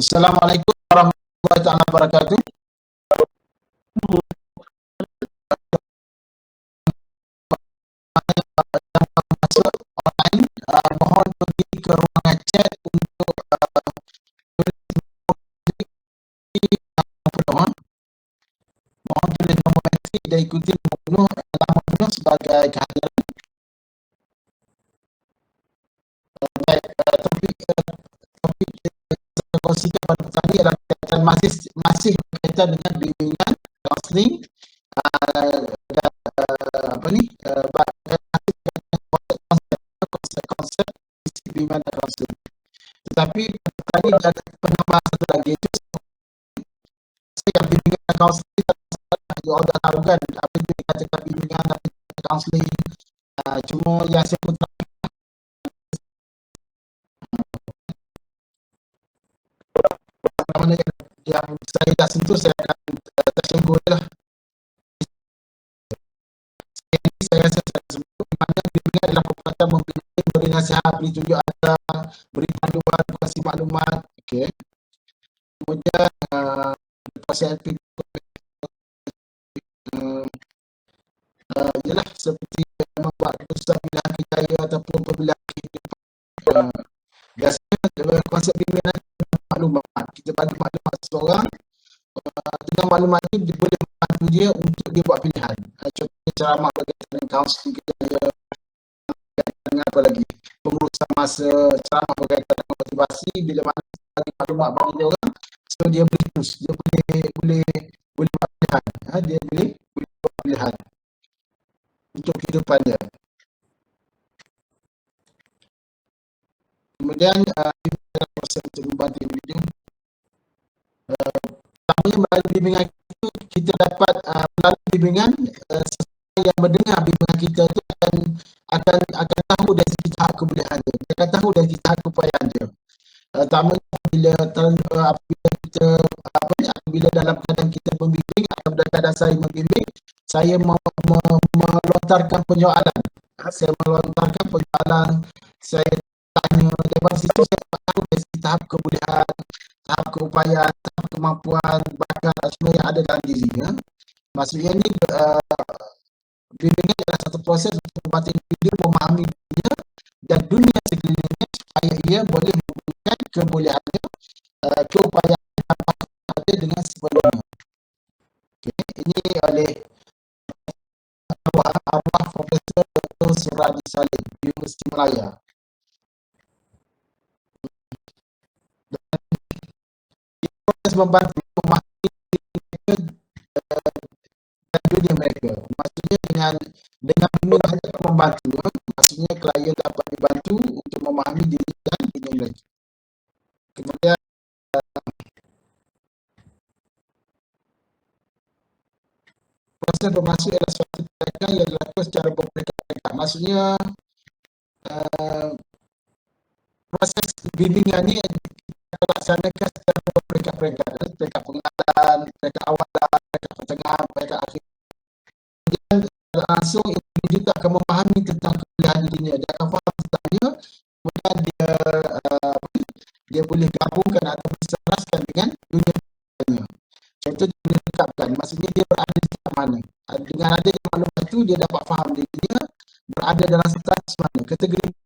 Assalamualaikum warahmatullahi taala wabarakatuh. Masuk online, mohon pergi ke ruangan chat untuk penuh. Mohon tulis nombor metrik dan ikuti nombor penuh sebagai kehadiran. Baik, topik saya kongsikan pada tadi adalah masih berkaitan dengan bimbingan, kaunseling, dan konsep bimbingan dan kaunseling. Tetapi tadi ada penambahan satu lagi, itu yang bimbingan dan kaunseling. Orang dah tahu kan apa itu dikatakan bimbingan, apa itu kaunseling. Cuma yang saya pun mana yang saya dah sentuh, saya akan tersinggung lah. Saya rasa sebut mana bimbingan adalah perbuatan membimbing, beri nasihat, beri tunjuk arah, beri panduan, kasih maklumat. Okey. Kemudian proses ialah seperti membuat keputusan pilihan kerjaya ataupun pemilihan kehidupan. Biasanya konsep bimbingan maklumat. Kita bagi maklumat seseorang, dengan maklumat itu dia boleh membantu dia untuk dia buat pilihan. Contohnya ceramah berkaitan dengan kaunseling kerjaya, dengan apa lagi, pengurusan masa, ceramah berkaitan dengan motivasi. Bila mana bagi maklumat bagi dia orang, so dia boleh terus, dia boleh buat pilihan. Dia boleh buat pilihan untuk kehidupan dia. Kemudian dalam proses untuk membantu individu, pertamanya melalui bimbingan itu kita dapat melalui bimbingan, seseorang yang mendengar bimbingan kita itu akan tahu dari segi tahap kebolehan dia, dia akan tahu dari segi tahap keupayaan dia. Pertamanya apabila dalam keadaan kita membimbing atau dalam keadaan saya membimbing, saya melontarkan penyoalan. Saya melontarkan penyoalan, saya tanya, daripada situ saya tahu dari segi tahap kebolehan, tahap keupayaan, tahap kemampuan, bakat semua yang ada dalam dirinya. Maksudnya ni bimbingan adalah satu proses untuk membantu individu memahami dunia dan dunia sekelilingnya supaya ia boleh menggunakan kebolehannya, keupayaan dan bakat ada dengan sepenuhnya. Okay. Ini oleh arwah Profesor Dr. Suradi Salim di Universiti Malaya. Proses membantu memahami dan dunia mereka. Maksudnya dengan bimbingan dapat membantu. Maksudnya klien dapat dibantu untuk memahami diri dan dunia mereka. Kemudian proses bermasuk adalah suatu tindakan yang dilakukan secara berperingkat-peringkat. Maksudnya proses bimbingan ini kita laksanakan secara berperingkat-peringkat. Peringkat pengenalan, peringkat awalan, peringkat pertengahan, peringkat akhir. Kemudian langsung individu akan memahami tentang kebolehan dirinya. Dia akan faham tentangnya. Kemudian dia boleh gabungkan atau berselaraskan dengan dunia lainnya. Contoh dia boleh dekatkan, maksudnya dia berada di tempat mana. Dengan adanya maklumat itu dia dapat faham dirinya berada dalam status mana, kategori mana.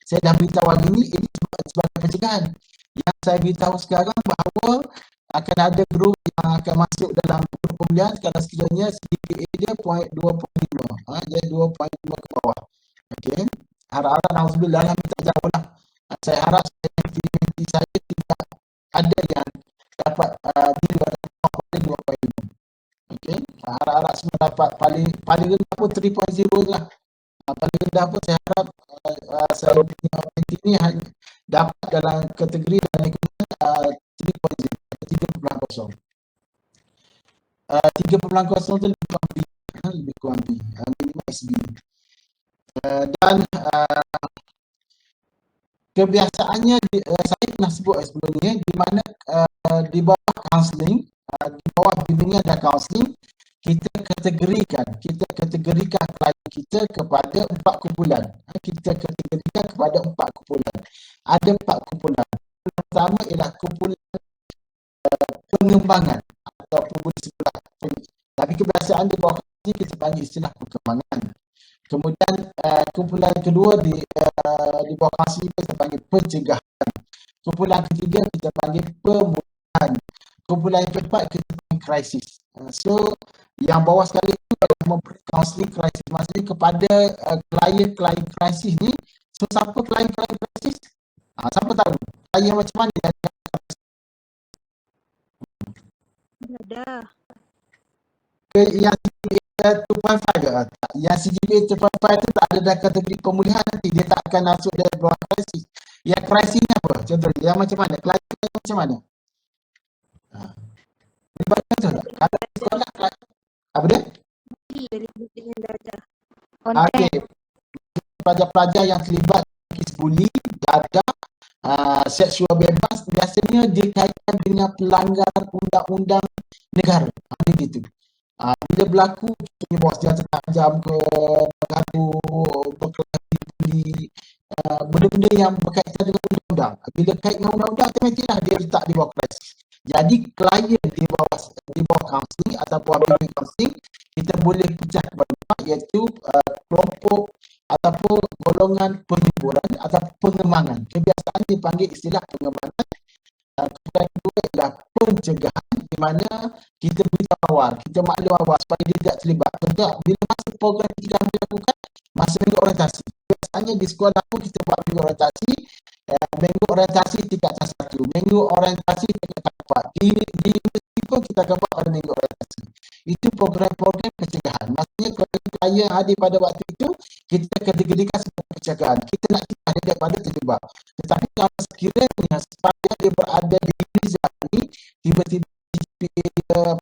Saya dah beritahu hari ini, ini sebagai pencegahan. Yang saya beritahu sekarang bahawa akan ada grup yang akan masuk dalam grup pemilihan kalau sekiranya CGPA dia 2.5. Dia 2.5 ke bawah. Okey. Harap-harap nauzubillah lah minta jauh lah. Saya harap aktiviti saya tidak ada yang dapat di luar 2.5. Okey. Harap-harap semua dapat paling rendah pun 3.0 lah. Paling rendah pun saya harap saya punya aktiviti ni dapat dalam kategori dan lingkungan 3.0. 3.0. 3.0 tu lebih kurang B. Lebih kurang B. Minimum SB. Dan kebiasaannya saya pernah sebut sebelum ni di mana di bawah counselling, di bawah bimbingan dan counselling kita kategorikan klien kita kepada 4 kumpulan. Kita kategorikan kepada 4 kumpulan. Ada 4 kumpulan. Yang pertama ialah kumpulan pengembangan ataupun boleh sebelah. Tapi kebiasaan di bawah ini kita panggil istilah perkembangan. Kemudian kumpulan kedua di bawah kaunseling kita panggil pencegahan. Kumpulan ketiga kita panggil pemulihan. Kumpulan yang keempat kita panggil krisis. So yang bawah sekali itu adalah memberi kaunseling krisis. Maksudnya kepada klien-klien krisis ni, so siapa klien-klien krisis? Siapa tahu? Klien macam mana yang ada? Yang CGPA 2.5 ke? Yang CGPA 2.5 tu tak ada dalam kategori pemulihan nanti. Dia tak akan masuk dalam bawah krisis. Yang krisis ni apa? Contoh, yang macam mana? Klien macam mana? Boleh betul tak? Kalau di sekolah, apa dia? Dengan darjah. Okey. Pelajar-pelajar yang terlibat kes buli, dadah, seksual bebas, biasanya dikaitkan dengan pelanggaran undang-undang negara. Gitu. Bila berlaku, contohnya bawa senjata tajam ke, bergaduh, berkelahi, buli, benda-benda yang berkaitan dengan undang-undang. Bila kait dengan undang-undang, automatiklah dia letak di bawah krisis. Jadi klien di bawah kaunseling ataupun bimbingan kaunseling kita boleh pecah kepada empat, iaitu kelompok ataupun golongan penghiburan atau pengembangan. Kebiasaan dipanggil istilah pengembangan. Kemudian kedua adalah pencegahan, di mana kita beritahu awal, kita maklum awal supaya dia tidak terlibat. Contoh, bila masa program pencegahan dilakukan, masa minggu orientasi. Biasanya di sekolah pun kita buat minggu orientasi, minggu orientasi tingkatan 1, minggu orientasi tingkatan 4. Di universiti pun kita akan buat pada minggu orientasi. Itu program-program pencegahan. Maksudnya kalau klien hadir pada waktu itu, kita kategorikan sebagai pencegahan. Kita nak cegah dia daripada terlibat. Tetapi kalau sekiranya supaya dia berada di Nizam ni, tiba-tiba CGPA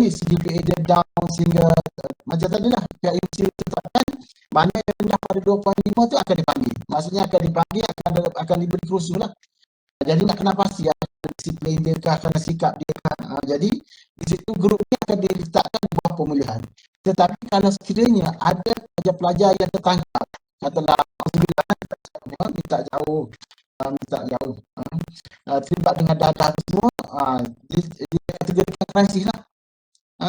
CGPA dia down sehingga macam tadi lah, pihak universiti tetapkan mana yang rendah pada 2.5 tu akan dipanggil. Maksudnya akan dipanggil, akan diberi kursus lah. Jadi nak kena pasti disiplin dia ke, akan sikap dia ke. Jadi di situ grup ni akan diletakkan di bawah pemulihan. Tetapi kalau sekiranya ada pelajar-pelajar yang tertangkap, katalah minta jauh, terlibat dengan dadah semua, dia kategorikan krisis lah.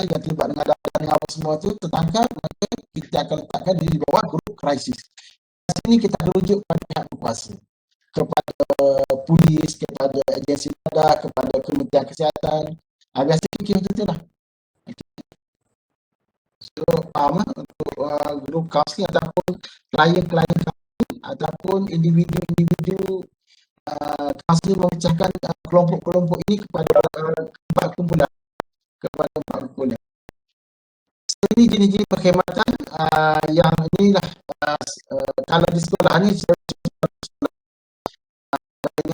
Yang terlibat dengan dadah yang apa semua tu tertangkap, maka kita akan letakkan di bawah grup krisis. sini kita rujuk pada pihak berkuasa, kepada polis, kepada agensi dadah, kepada Kementerian Kesihatan. Biasa fikir macam tu lah. So, untuk group counselling ataupun klien-klien ataupun individu-individu kaunseling memecahkan kelompok-kelompok ini kepada empat kumpulan. So, ini jenis-jenis perkhidmatan yang inilah kalau di sekolah ni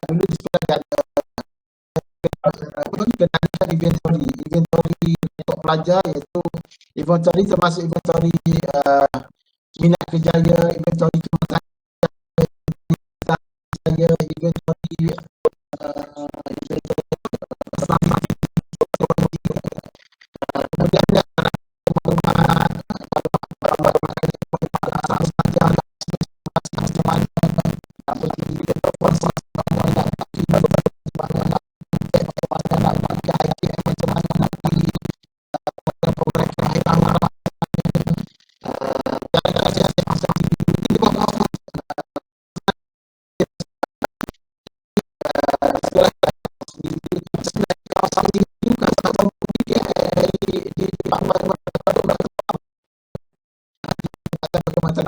dulu di sekolah ada kenalikan inventory untuk pelajar, iaitu inventory termasuk inventory minat kerjaya, inventory kematangan kerjaya, inventory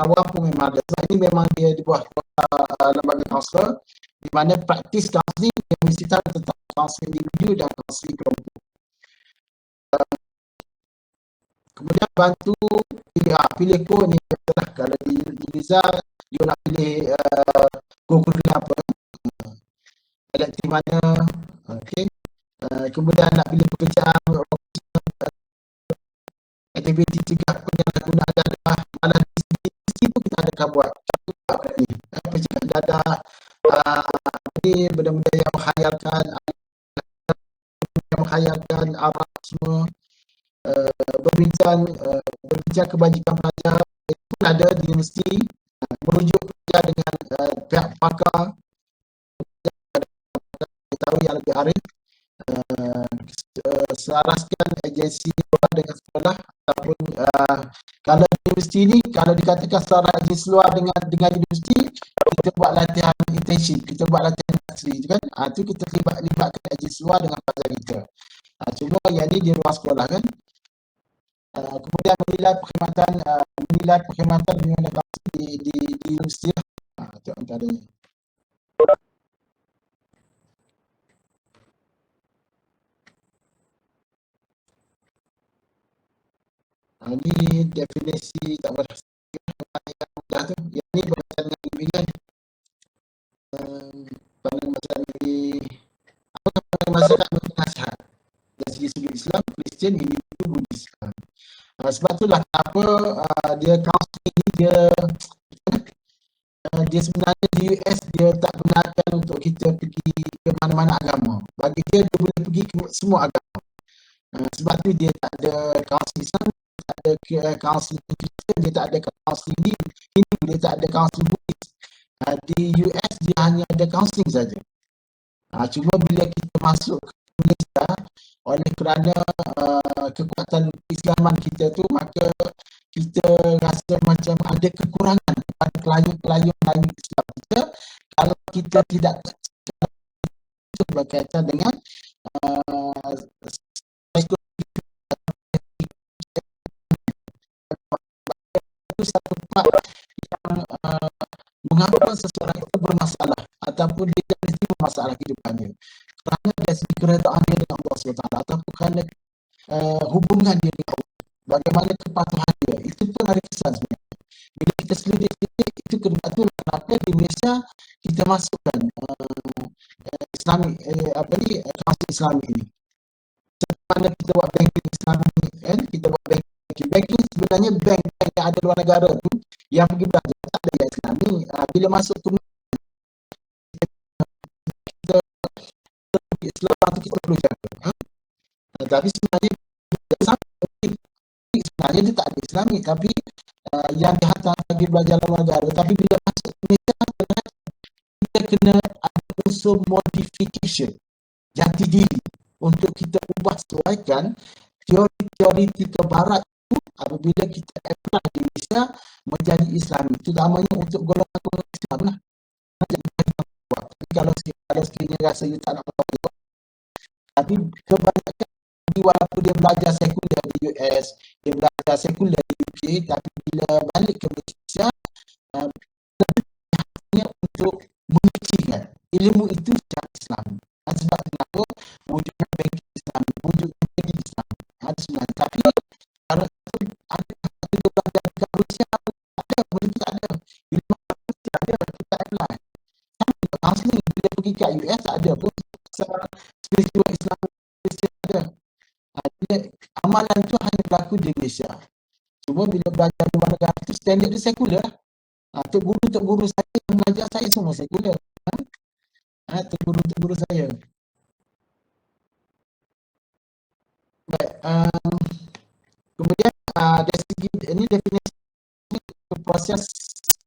awam pun memang ada. Sebab ini memang dia di bawah lembaga kaunselor, di mana praktis kaunseling yang mesti tahu tentang kaunseling individu dan kaunseling kelompok. Kemudian bantu pilih kod ni, kalau di Rizal dia nak pilih kurikulum apa, elektif mana, okey. Kemudian nak pilih pekerjaan, aktiviti cegah penyalahgunaan dadah, malah di pun kita ada buat ni. Pencegah dadah, ni benda-benda yang menghayalkan arah semua, berbincang kebajikan pelajar, itu pun ada di universiti, merujuk pelajar dengan pihak pakar, tahu yang lebih arif, selaraskan agensi luar dengan sekolah, ataupun kalau universiti ni, kalau dikatakan selaraskan agensi luar dengan universiti, kita buat latihan internship, kita buat latihan industri kan, tu kita libatkan agensi luar dengan pelajar kita. Cuma yang ni di luar sekolah kan. Kemudian menilai perkhidmatan di mana di universiti, itu antaranya. Ini definisi tak boleh yang mudah tu. Yang ni berkaitan dengan bimbingan pandangan masyarakat nasihat dari segi Islam, Kristian, Hindu, Buddhis. Sebab itulah kenapa dia counseling ni dia sebenarnya di US dia tak benarkan untuk kita pergi ke mana-mana agama. Bagi dia boleh pergi ke semua agama. Sebab tu dia tak ada counseling Islam, tak ada counseling Kristian, dia tak ada counseling Hindu, dia tak ada counseling Buddhis. Di US dia hanya ada counseling saja. Cuma bila kita masuk ke Malaysia, oleh kerana kekuatan Islaman kita tu, maka kita rasa macam ada kekurangan pada klien-klien lain Islam kita kalau kita tidak berkaitan dengan itu satu part yang mengapa seseorang itu bermasalah ataupun dia mesti bermasalah kehidupannya kerana dari segi keredaan dia dengan Allah SWT ataupun kerana hubungan dia dengan Allah, bagaimana kepatuhan dia, itu pun ada kesan sebenarnya. Bila kita selidik itu kenapa di Malaysia kita masukkan Islami kaunseling Islami ini. Mana kita buat banking Islami kan, kita buat banking sebenarnya bank yang ada luar negara tu yang pergi belajar tak ada yang Islami. Bila masuk ke kita Islam tu kita perlu jaga. Tapi sebenarnya dia tak ada Islami, tapi yang dihantar bagi belajar luar negara. Tapi bila masuk ke Malaysia, kita kena ada unsur modification, jati diri untuk kita ubah sesuaikan teori barat itu apabila kita apply di Malaysia menjadi Islami, terutamanya untuk golongan rasa you tak nak tahu. Tapi kebanyakan walaupun dia belajar sekular di US, dia belajar sekular di UK, tapi bila balik ke Malaysia, lebihnya untuk menyucikan ilmu itu secara Islam. Sebab kenapa? Wujudnya bangkit Islam, wujudnya bangkit Islam. Sebenarnya. Tapi kalau itu ada satu belajar di Malaysia, ada, boleh tak ada. Ilmu Malaysia ada, kita apply. Sama counseling, bila pergi kat US tak ada pun spiritual Islam Malaysia ada. Amalan tu hanya berlaku di Malaysia. Cuma bila belajar di luar negara tu standard dia sekular. Tok guru saya yang mengajar saya semua sekular. Tok guru saya. Baik, kemudian dari segi ini definisi proses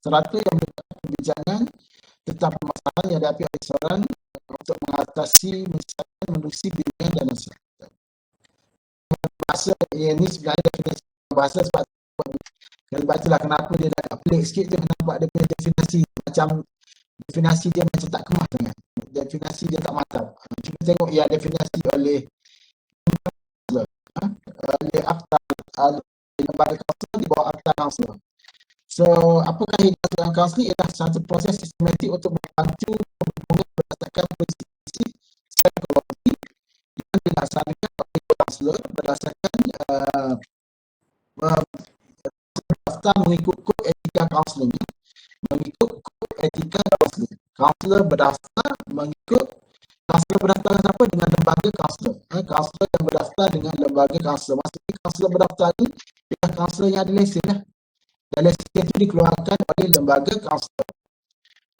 serata yang berkaitan kebijakan tentang permasalahan yang dihadapi oleh seorang untuk mengatasi misalnya menerusi bimbingan dan nasihat. Bahasa ini sebenarnya definisi bahasa sebab itulah kenapa dia agak pelik sikit je nampak dia punya definisi macam definisi dia macam tak kemas sangat. Definisi dia tak mantap. Kita tengok yang definisi oleh lembaga kaunselor di bawah Akta Kaunselor. So, apakah hidup seorang kaunselor ialah satu proses sistematik untuk membantu hubungan berdasarkan prinsip psikologi yang dilaksanakan oleh kaunselor berdasarkan daftar mengikut kod etika kaunseling. Mengikut kod etika kaunseling. Kaunselor berdaftar mengikut kaunselor berdaftar dengan siapa? Dengan lembaga kaunselor. Kaunselor yang berdaftar dengan lembaga kaunselor. Maksudnya kaunselor berdaftar ni ialah kaunselor yang ada lesen lah. Dan lesen itu dikeluarkan oleh lembaga kaunselor.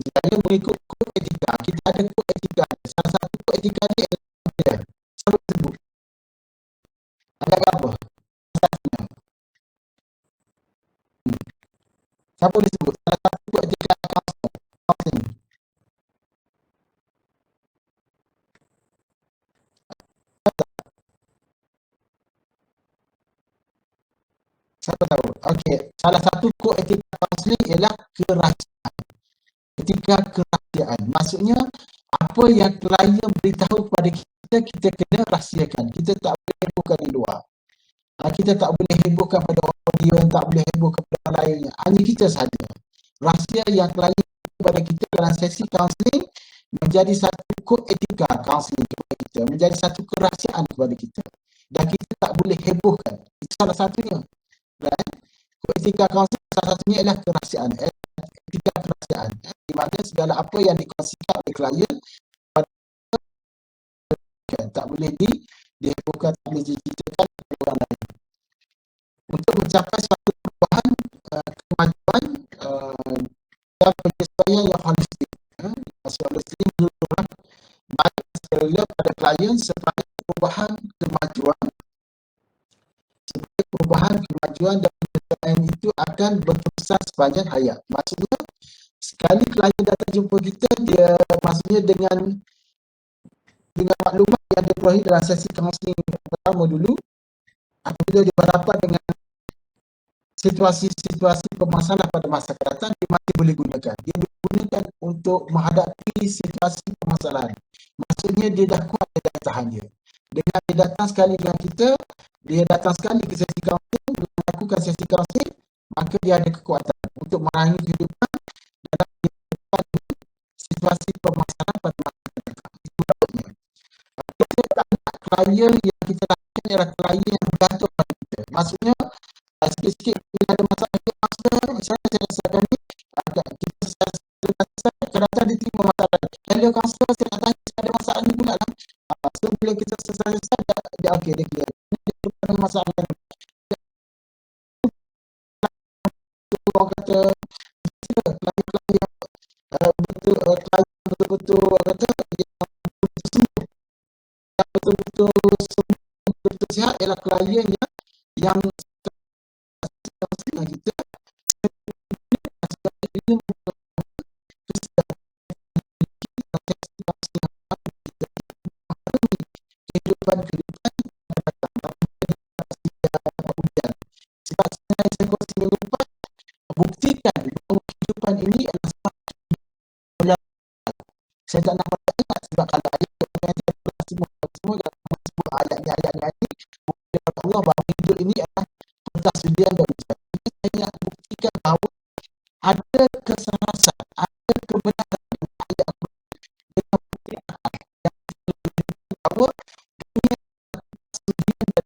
Jadi mengikut kod etika. Kita ada kod etika. Salah satu kod etika ni adalah siapa sebut? Ada apa? Siapa boleh sebut? Salah satu kod etika kaunseling. Siapa tahu? Okey, salah satu kod etika kaunseling ialah kerahsiaan. Etika kerahsiaan. Maksudnya apa yang klien beritahu kepada kita, kita kena rahsiakan. Kita tak boleh hebohkan di luar. Kita tak boleh hebohkan pada audiens, tak boleh hebohkan kepada orang lainnya. Hanya kita saja. Rahsia yang klien kepada kita dalam sesi kaunseling menjadi satu kod etika kaunseling kepada kita, menjadi satu kerahsiaan kepada kita. Dan kita tak boleh hebohkan. Itu salah satunya. Right? Kod etika kaunseling salah satunya ialah kerahsiaan. Etika kerahsiaan. Di mana segala apa yang dikongsikan oleh klien tak boleh dihebohkan, tak boleh diceritakan kepada orang lain. Untuk mencapai suatu perubahan, kemajuan dan penyesuaian yang holistik. Holistik menurut baik secara pada klien sebagai perubahan kemajuan dan penyesuaian itu akan berterusan sepanjang hayat. Maksudnya sekali klien datang jumpa kita, dia maksudnya dengan maklumat yang dia peroleh dalam sesi kaunseling pertama dulu, apabila dia berhadapan dengan situasi-situasi permasalahan pada masa akan datang, dia masih boleh gunakan. Dia boleh gunakan untuk menghadapi situasi permasalahan. Maksudnya dia dah kuat daya tahan dia. Dengan dia datang sekali dengan kita, dia datang sekali ke sesi kaunseling, melakukan sesi kaunseling, maka dia ada kekuatan untuk merangi kehidupan dalam situasi permasalahan pada masa akan datang. Itu maksudnya. Kita tak nak klien yang kita lakukan ialah klien yang bergantung pada kita. Maksudnya, sikit-sikit bila ada masalah saya rasakan ni, kita kadang-kadang dia terima masalah. Hello kaunselor, saya nak tanya, saya ada masalah ni pula lah. So bila kita selesai, dia okey, dia clear. Dia ada masalah. Orang kata, klien betul-betul kata, betul-betul sihat ialah klien yang kita kehidupan sebab saya kongsi minggu lepas buktikan bahawa kehidupan ini adalah saya tak nak ingat sebab kalau yang buktikan bahawa ada kesalahan, ada kebenaran yang ayat dengan bukti akal yang menunjukkan bahawa dunia sedia dan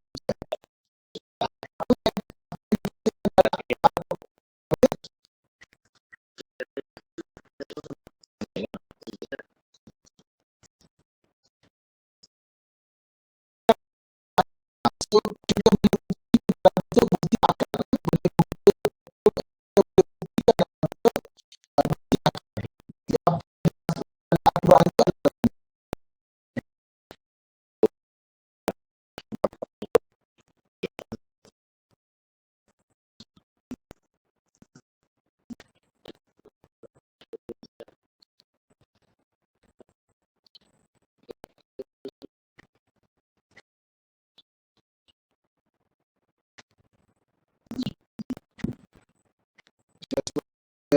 so, kita boleh betul bukti akal, boleh buktikan dalam bukti akal. Yang Al-Quran itu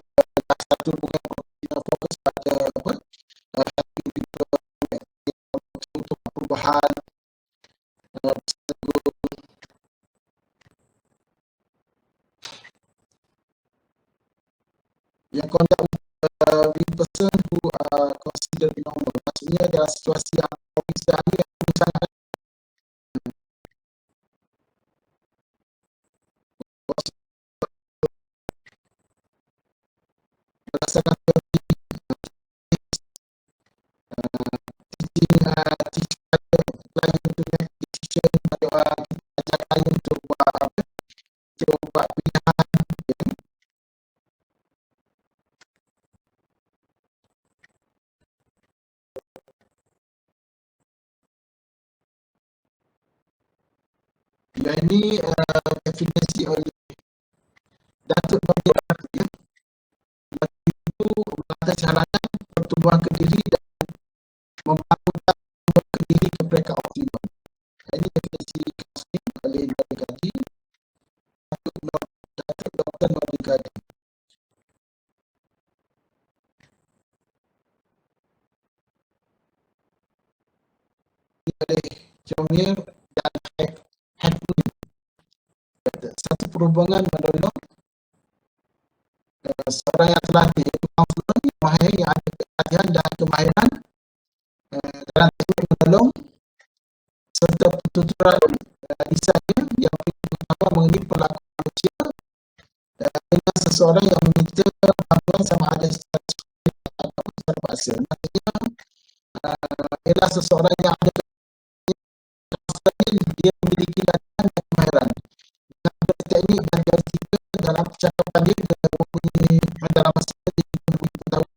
adalah satu bukan kita fokus pada apa untuk perubahan yang conduct with person who considered normal. Maksudnya adalah situasi yang misalnya sangat berdasarkan teaching klien untuk make decision, kita ajar klien untuk buat pilihan. Yang ini definisi oleh Datuk Nordin ya. Itu mengatasi halangan pertumbuhan kediri dan membangunkan pertumbuhan kediri ke peringkat optimum. Ini definisi counseling oleh Nordin Kadi, Datuk Dr. Nordin Kadi. Oleh Jomir dan Hadwin. Satu perhubungan menolong seorang yang terlatih, iaitu kaunselor mahir yang ada pelatihan dan kemahiran dalam teknik menolong serta tutoran desainnya yang pengetahuan mengenai perlakuan manusia dengan seseorang yang meminta bantuan sama ada secara sukarela atau secara paksa. Maksudnya ialah seseorang yang ada dia memiliki latihan dan kemahiran. Dengan teknik dan jika dalam percakapan dia mempunyai dalam masa dia mempunyai pengetahuan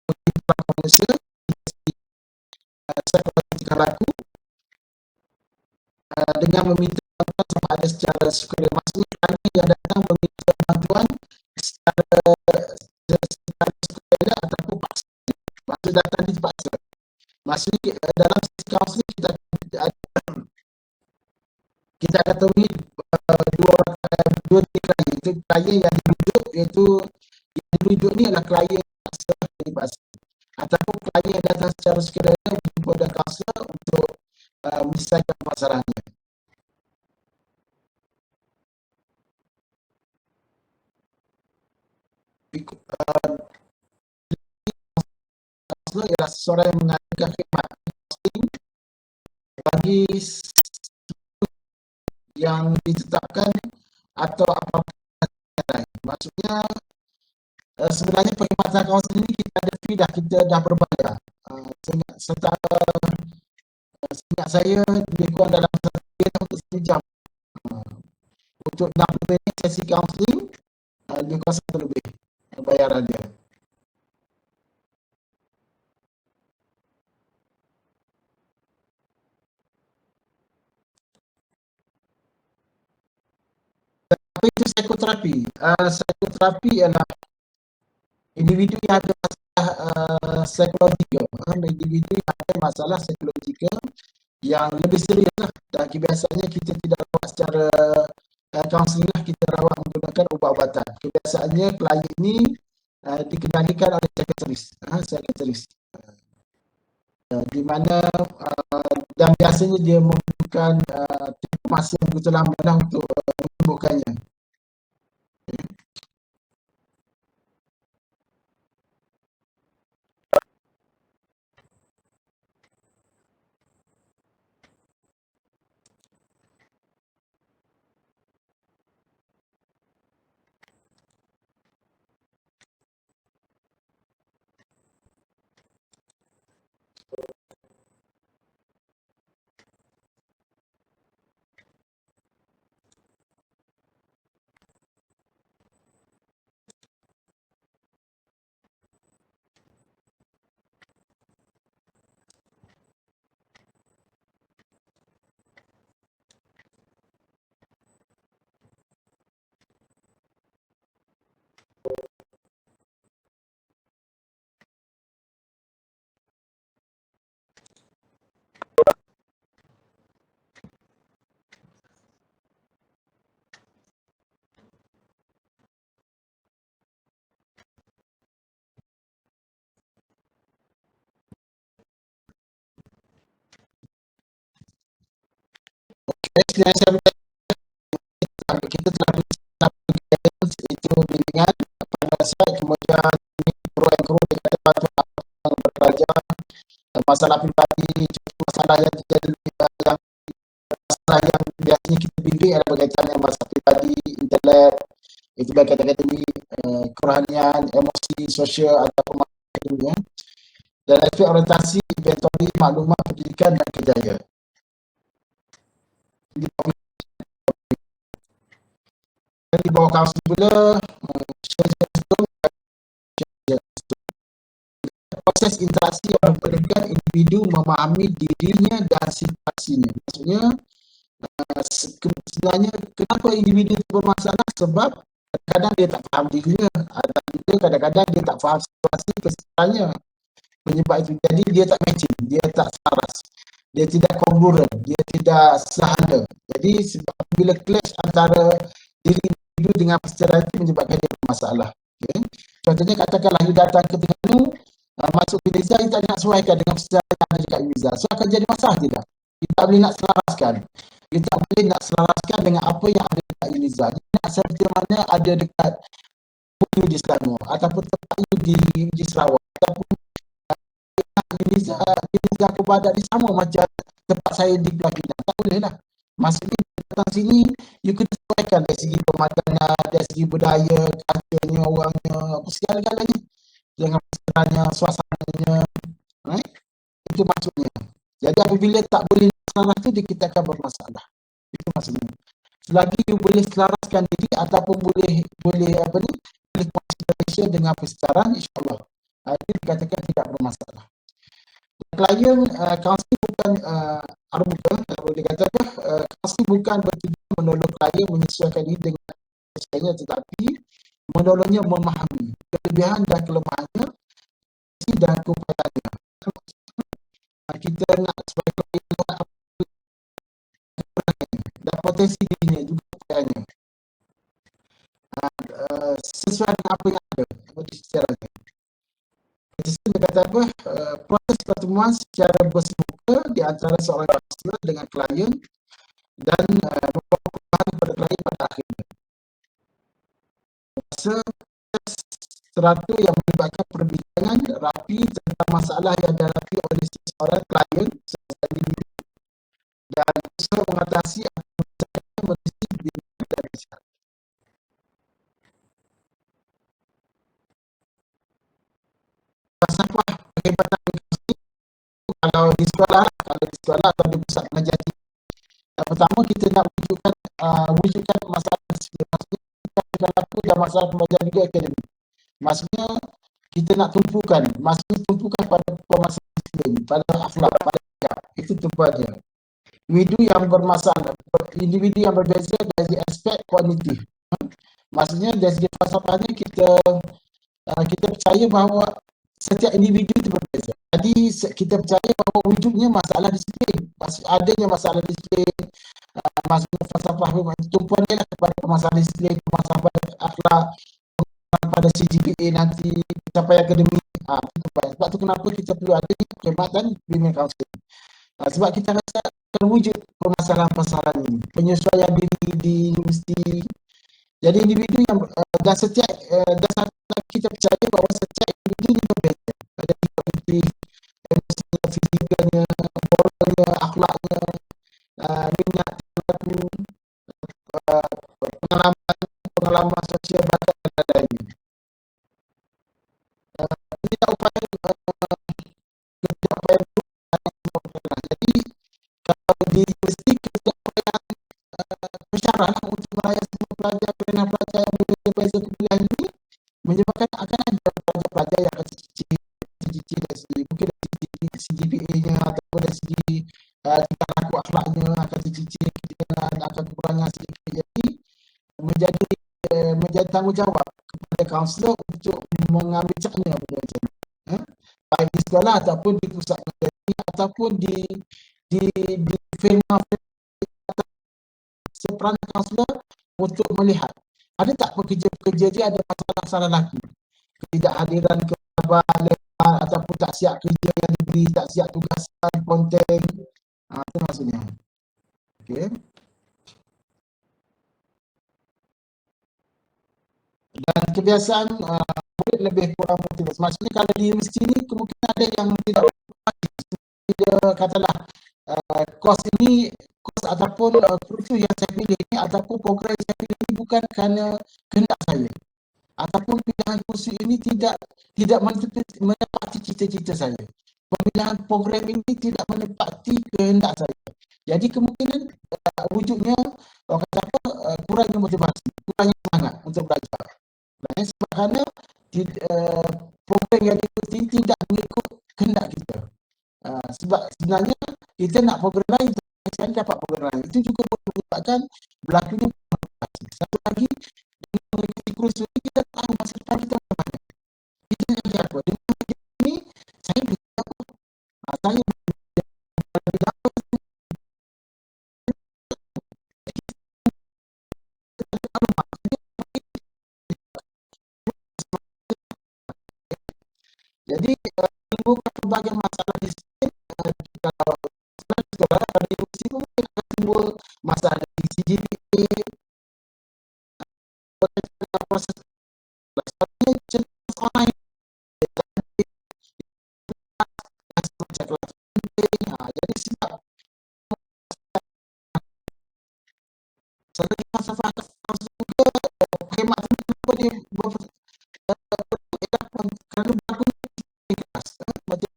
mengenai perlakuan manusia, psikologi tingkah laku dengan meminta bantuan sama ada secara sukarela. Maksudnya kami yang datang meminta bantuan secara sukarela ataupun paksa. Maksud datang dipaksa. Maksudnya dalam sesi kaunseling kita akan temui dua klien. Itu klien yang dirujuk, iaitu yang dirujuk ni adalah klien yang dipaksa, ataupun klien yang datang secara sukarela berjumpa dengan kaunselor untuk menyelesaikan masalahnya. Kaunselor ialah seseorang yang mengadakan khidmat kaunseling bagi yang ditetapkan atau apa-apa yang lain. Maksudnya sebenarnya perkhidmatan kaunseling ini kita ada fee dah, kita dah berbayar. Seingat saya lebih kurang dalam 1 jam untuk 1 jam. Untuk 60 minit sesi kaunseling lebih kurang 1 lebih bayaran dia. Apa itu psikoterapi? Psikoterapi ialah individu yang ada masalah psikologikal, individu yang ada masalah psikologikal yang lebih serius lah. Dan kebiasaannya kita tidak rawat secara kaunseling lah, kita rawat menggunakan ubat-ubatan. Kebiasaannya klien ini dikendalikan oleh psikiatris. Di mana dan biasanya dia membutuhkan tempoh masa yang begitu lama lah untuk menyembuhkannya. Sebenarnya saya kita telah berusaha itu bimbingan pada saya, kemudian ini pro and pro dengan tempat berbelajar masalah pribadi, masalah yang terjadi yang masalah yang biasanya kita bimbing adalah berkaitan dengan masalah pribadi, intelek, itu baik akademik, kerohanian, emosi, sosial ataupun akademik, dan aspek orientasi, inventory, maklumat, pendidikan dan kerjaya. Di bawah kawasan pula, proses interaksi yang memperlukan individu memahami dirinya dan situasinya. Maksudnya, sebenarnya kenapa individu itu bermasalah? Sebab kadang-kadang dia tak faham dirinya, dan juga kadang-kadang dia tak faham situasi keseluruhannya. Penyebab itu, jadi dia tak matching, dia tak selaras, dia tidak kongruent, dia tidak sehala. Jadi sebab bila clash antara diri individu dengan persecara itu menyebabkan dia bermasalah. Okay. Contohnya katakanlah you datang ke Terengganu, masuk ke Uniza, you tak nak sesuaikan dengan persecara yang ada dekat Uniza. So akan jadi masalah tidak? You tak boleh nak selaraskan. You tak boleh nak selaraskan dengan apa yang ada dekat Uniza. You nak seperti mana ada dekat you di Selangor, ataupun tempat you di Sarawak, ataupun Uniza kepada di sama macam tempat saya di Pulau Pinang. Tak boleh lah. Maksudnya datang sini, you kena sesuaikan dari segi pemakanan, dari segi budaya, culture-nya, orangnya, segala-galanya. Dengan persetaranya, suasananya. Right? Itu maksudnya. Jadi apabila tak boleh selaras tu, kita akan bermasalah. Itu maksudnya. Selagi you boleh selaraskan diri ataupun boleh consideration dengan persetaraan, insyaAllah. Itu dikatakan tidak bermasalah. Klien, kaunseling bukan armuka, boleh dikatakan kaunseling bukan bertujuan menolong klien menyesuaikan diri dengan kesusahannya, tetapi menolongnya memahami kelebihan dan kelemahannya dan kekuatannya. Kita nak supaya klien dan potensi dirinya juga kekuatannya sesuai dengan apa yang ada secara dia kata apa, proses pertemuan secara bersemuka di antara seorang kaunselor dengan klien dan membawa perubahan kepada klien pada akhirnya. Teratur yang melibatkan perbincangan rapi tentang masalah yang dihadapi oleh seseorang klien dan usaha mengatasi atau mengatasi bimbingan dan nasihat. Falsafah kehebatan kalau di sekolah atau di pusat pengajian, pertama kita nak wujudkan masalah disiplin. Maksudnya kita berlaku dalam masalah pembelajaran juga akademik. Maksudnya kita nak tumpukan pada permasalahan disiplin, pada akhlak, pada sikap. Itu tumpuannya. Individu yang berbeza dari aspek kognitif. Maksudnya dari segi falsafahnya kita percaya bahawa setiap individu itu berbeza. Jadi kita percaya bahawa wujudnya masalah disiplin. Adanya masalah disiplin. Maksudnya falsafah tumpuan dia lah kepada masalah disiplin, masalah pada akhlak, pada CGPA nanti, sampai akademik. Sebab tu kenapa kita perlu ada perkhidmatan bimbingan kaunseling. Sebab kita rasa akan wujud permasalahan-permasalahan ini, penyesuaian diri di universiti. Jadi individu yang dan kita percaya bahawa setiap individu ini berbeza. Ada kognitif, emosinya, fizikalnya, moralnya, akhlaknya, minat, pengalaman sosial dan lain-lain. Tidak upaya jadi kalau di universiti kita bersyarah untuk melayan semua pelajar yang berbeza kuliah ini, menyebabkan akan ada pelajar-pelajar yang akan cicit dari segi mungkin dari segi CGPA-nya ataupun dari segi tingkah laku akhlaknya akan cicit dengan akan kekurangan sedikit. Jadi menjadi tanggungjawab kepada kaunselor untuk mengambil caknya baik di sekolah ataupun di pusat pengajian ataupun di firma seperanan kaunselor untuk melihat ada tak pekerja-pekerja dia ada masalah lagi, ketidakhadiran kebaban ataupun tak siap kerja yang diberi, tak siap tugasan, konten, itu maksudnya. Okay. Dan kebiasaan murid lebih kurang motivasi. Maksudnya kalau di universiti ni kemungkinan ada yang tidak motivasi. Dia katalah kos ini, kos ataupun kursus yang saya pilih ni ataupun program yang saya pilih ni bukan kerana kehendak saya, ataupun pilihan kursus ini tidak menepati cita-cita saya. Pemilihan program ini tidak menepati kehendak saya. Jadi kemungkinan wujudnya orang kata apa, kurangnya motivasi, kurangnya semangat untuk belajar. Sebab kerana program yang diikuti tidak mengikut kehendak kita. Sebab sebenarnya kita nak program lain, sekali dapat program lain. Itu juga boleh menyebabkan berlakunya motivasi. Satu lagi, dengan mengikuti kursus ini kita tahu masa depan kita macam mana. Kita nak jadi apa? Dengan kerja ini, saya boleh apa? Saya boleh apa? Jadi menimbulkan pelbagai masalah di sini. Kalau pada universiti pun mungkin akan timbul masalah dari CGPA, proses online, jadi sebab selagi masa fasa juga hemat kenapa dia kerana berlakunya kelas macam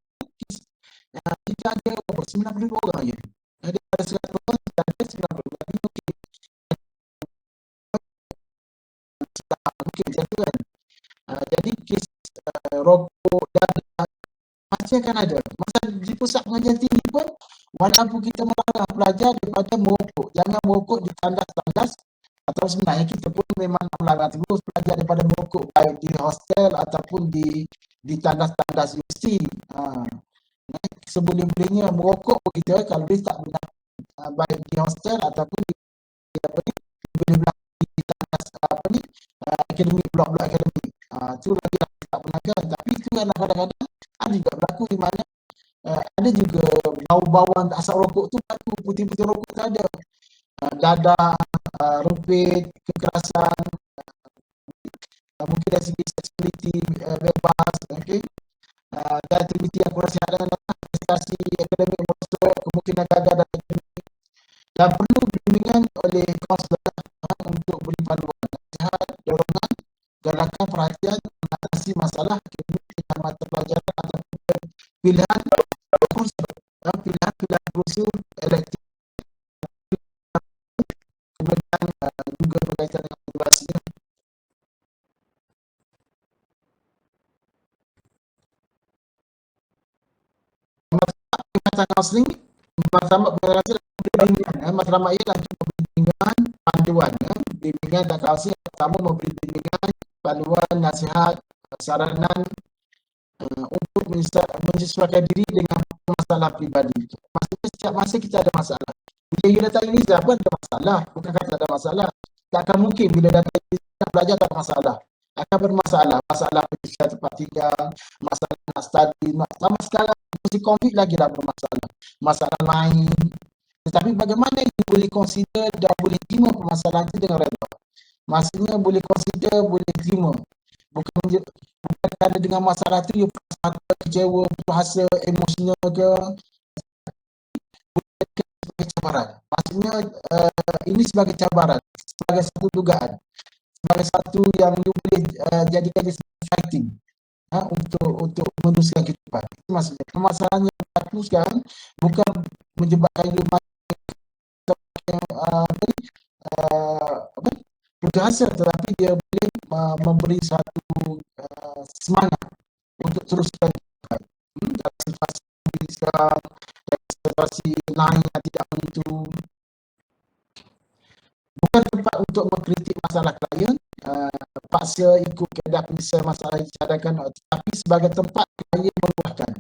kita ada 90 orang je, daripada 100 orang kita ada 90, tapi mungkin macam tu kan. Jadi kes rokok dan pasti akan ada. Masa di pusat pengajian tinggi pun, walaupun kita melarang pelajar daripada merokok, jangan merokok di tandas-tandas, atau sebenarnya kita pun memang melarang terus pelajar daripada merokok baik di hostel ataupun di tandas-tandas universiti. Seboleh-bolehnya merokok kita kalau dia tak benar, baik di hostel ataupun di apa ni, di tandas apa ni, akademik, blok-blok akademik. Itu lagi tak benarkan. Tapi itu kadang-kadang ada juga berlaku di mana ada juga bau-bauan asap rokok tu berlaku, putih-putih rokok tu ada. Dadah, rempit, kekerasan, mungkin dari segi seksualiti bebas, okay? Dan aktiviti yang kurang sihat dan prestasi akademik merosot, kemungkinan gagal dan akademik, dan perlu bimbingan oleh kaunselor untuk beri panduan nasihat, dorongan, gerakan perhatian mengatasi masalah akademik dengan mata pelajaran ataupun pilihan kursus elektif. Kemudian juga berkaitan dengan motivasi. Masa kaunseling, matlamat matlamat ialah memberi bimbingan, panduan, bimbingan dan kaunseling pertama memberi bimbingan, panduan, nasihat, saranan untuk menyesuaikan diri dengan masalah pribadi. Maksudnya setiap masa kita ada masalah. Bila you datang ini siapa ada masalah, bukan kata ada masalah. Tak akan mungkin bila datang ini belajar tak ada masalah. Akan bermasalah, masalah penyelesaian tempat tinggal, masalah nak study, sama sekali mesti konflik lagi dah bermasalah. Masalah lain. Tetapi bagaimana you boleh consider dan boleh terima permasalahan itu dengan redha. Maksudnya boleh consider, boleh terima. Bukan kerana dengan masalah tu you perasa kecewa, perasa emosional ke, sebagai cabaran. Maksudnya ini sebagai cabaran, sebagai satu dugaan, sebagai satu yang you boleh jadikan dia sebagai fighting untuk meneruskan kehidupan. Itu maksudnya. Permasalahan yang berlaku sekarang bukan menyebabkan you putus asa, tetapi dia boleh memberi satu semangat untuk teruskan dalam situasi sekarang, dalam situasi lain yang tidak menentu. Bukan tempat untuk mengkritik masalah klien, paksa ikut kaedah penyelesaian masalah yang dicadangkan, tetapi sebagai tempat klien meluahkan.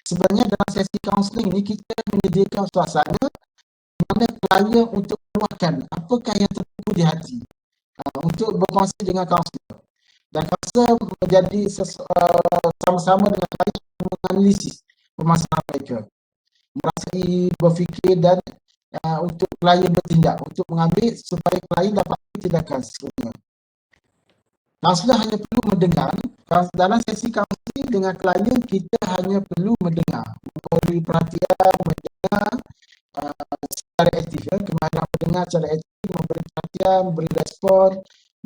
Sebenarnya dalam sesi kaunseling ini kita menyediakan suasana mana klien untuk meluahkan apakah yang terkumpul di hati, untuk berkongsi dengan kaunselor. Dan kaunselor menjadi sama-sama dengan klien menganalisis permasalahan mereka, merasai, berfikir dan untuk klien bertindak, untuk mengambil supaya klien dapat tindakan sesuatu. Kaunselor hanya perlu mendengar. Dalam sesi kaunseling dengan klien, kita hanya perlu mendengar, memberi perhatian, mendengar secara aktif, kemana mendengar secara aktif, memberi perhatian, beri respon,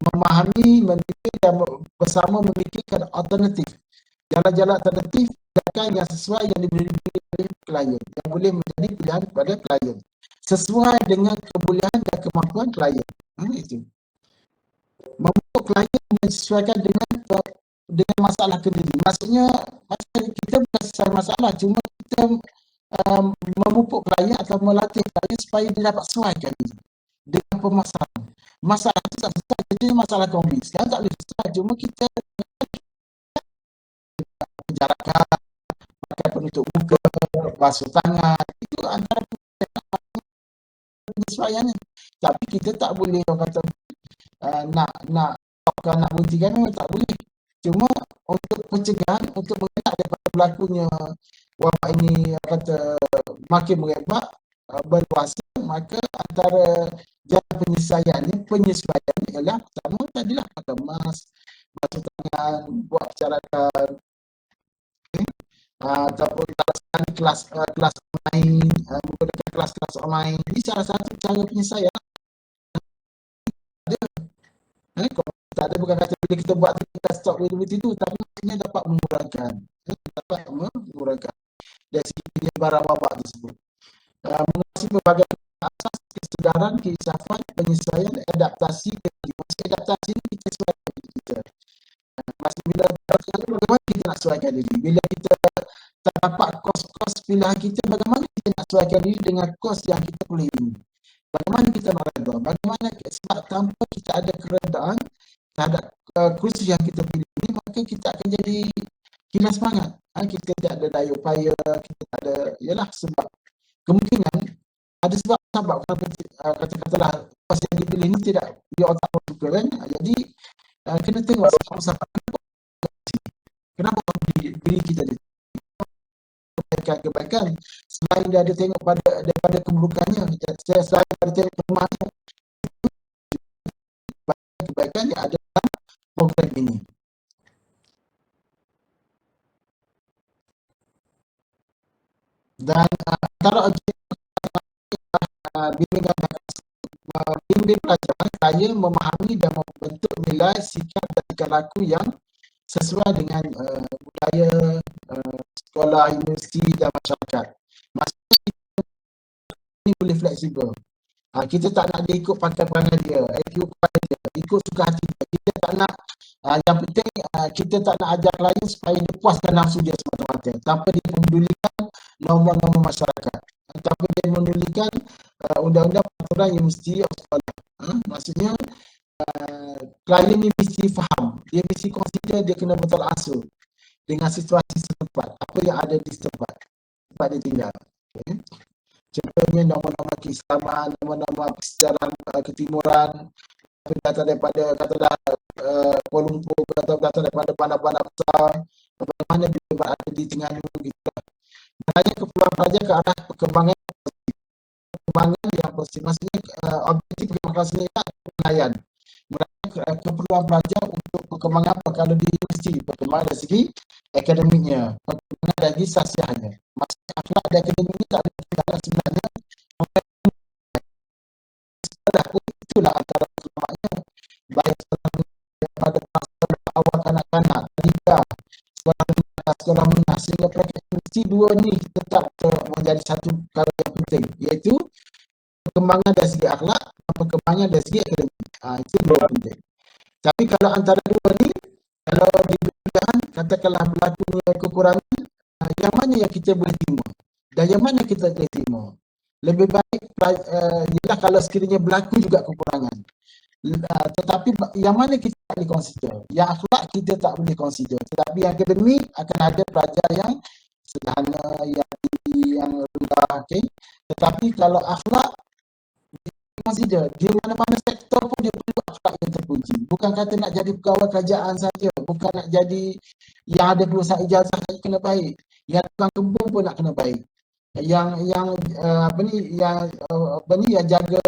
memahami, memikir dan bersama memikirkan alternatif, jalan-jalan alternatif yang sesuai yang diberi oleh klien, yang boleh menjadi pilihan kepada klien sesuai dengan kebolehan dan kemampuan klien. Itu membuat klien menyesuaikan dengan masalah kendiri. Maksudnya kita bukan selesai masalah, cuma kita memupuk klien atau melatih klien supaya dia dapat sesuaikan dengan permasalahan. Masalah itu tak selesai, jadi masalah kompleks. Sekarang tak boleh selesai, cuma kita penjarakan, pakai penutup muka, basuh tangan, itu antara penyesuaiannya. Tapi kita tak boleh orang kata nak berhentikan tak boleh. Cuma untuk pencegahan, untuk mengelak daripada berlakunya wabak ini kata makin merebak, berluasa, maka antara jalan penyesuaiannya ialah pertama tadilah pakai mask, basuh tangan, buat percarakan, ataupun kelas online, menggunakan kelas-kelas online. Ini salah satu cara penyelesaian. Kalau tak ada, bukan kata bila kita buat kita stop aktiviti itu, tapi maksudnya dapat mengurangkan dari segi penyebaran wabak tersebut. Menguasai berbagai asas kesedaran, keisafan, penyesuaian, adaptasi. Adaptasi ini kita sesuaikan diri kita. Bila bagaimana kita nak sesuaikan diri? Bila kita tak dapat kos-kos pilihan kita, bagaimana kita nak sesuaikan diri dengan kos yang kita boleh ini? Bagaimana kita nak redha? Bagaimana, sebab tanpa kita ada keredaan terhadap kursus yang kita pilih ini, maka kita akan jadi hilang semangat. Kita tidak ada daya upaya, kita tak ada, ialah sebab kemungkinan ada sebab kata-katalah kos yang dipilih ini tidak dia otak suka kan. Jadi kena tengok sebab kenapa diri kita ni kebaikan selain dia ada tengok daripada keburukannya, selain ada tengok kelemahannya, kebaikan yang ada dalam program ini. Dan antara objek bimbing pelajaran, saya memahami dan membentuk nilai, sikap dan tingkah laku yang sesuai dengan budaya sekolah, universiti dan masyarakat. Maksudnya ini boleh fleksibel. Kita tak nak dia ikut pakai perangai dia, ikut suka hati dia. Kita tak nak, yang penting kita tak nak ajar klien supaya dia puaskan nafsu dia semata-mata, tanpa dia memedulikan norma-norma masyarakat, tanpa dia memedulikan undang-undang peraturan universiti atau sekolah. Maksudnya klien ni mesti faham, dia mesti consider, dia kena betul asal dengan situasi setempat, apa yang ada di setempat dia tinggal. Okay. Contohnya nama-nama keislaman, nama-nama sejarah ketimuran, datang daripada katalah Kuala Lumpur, atau datang daripada bandar-bandar besar, bagaimana dia berada di Terengganu gitu. Maknanya keperluan pelajar ke arah perkembangan yang positif. Maksudnya objektif perkembangan seni pelayan. Keperluan pelajar untuk perkembangan perkara di universiti, perkembangan dari segi akademiknya, perkembangan dari sasiahnya. Maksudnya akhlak dan akademik ini tak ada dalam sebenarnya. Itulah antara perkembangannya, baik daripada awal kanak-kanak, tadika, sekolah menengah, sehingga praktik universiti, dua ni tetap menjadi satu perkara yang penting, iaitu perkembangan dari segi akhlak dan perkembangan dari segi akademik. Itu dua penting. Tapi kalau antara dua ni, kalau di pilihan katakanlah berlakunya kekurangan, yang mana yang kita boleh terima dan yang mana kita boleh terima, lebih baik ialah kalau sekiranya berlaku juga kekurangan, tetapi yang mana kita tak boleh consider, yang akhlak kita tak boleh consider, tetapi yang akademik akan ada pelajar yang sederhana, yang rendah, okay? Tetapi kalau akhlak consider, di mana-mana sektor pun dia perlu akhlak yang terpuji. Bukan kata nak jadi pegawai kerajaan saja, bukan nak jadi yang ada perusahaan ijazah saja kena baik, yang tukang kebun pun nak kena baik, yang jaga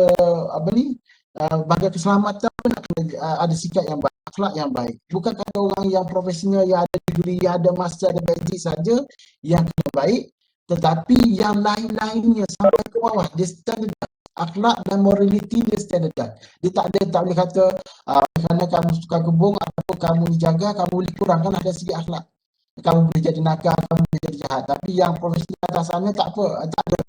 bagai keselamatan pun nak kena ada sikap yang baik. akhlak yang baik. Bukan kata orang yang profesional, yang ada degree, yang ada master, ada PhD saja yang kena baik, tetapi yang lain-lainnya sampai ke bawah dia standard. Akhlak dan morality dia standard. Dia tak boleh kata kerana kamu suka kebun ataupun kamu dijaga, kamu boleh kurangkan dari segi akhlak. Kamu boleh jadi nakal, kamu boleh jadi jahat. Tapi yang profesional atas sana tak apa, tak ada.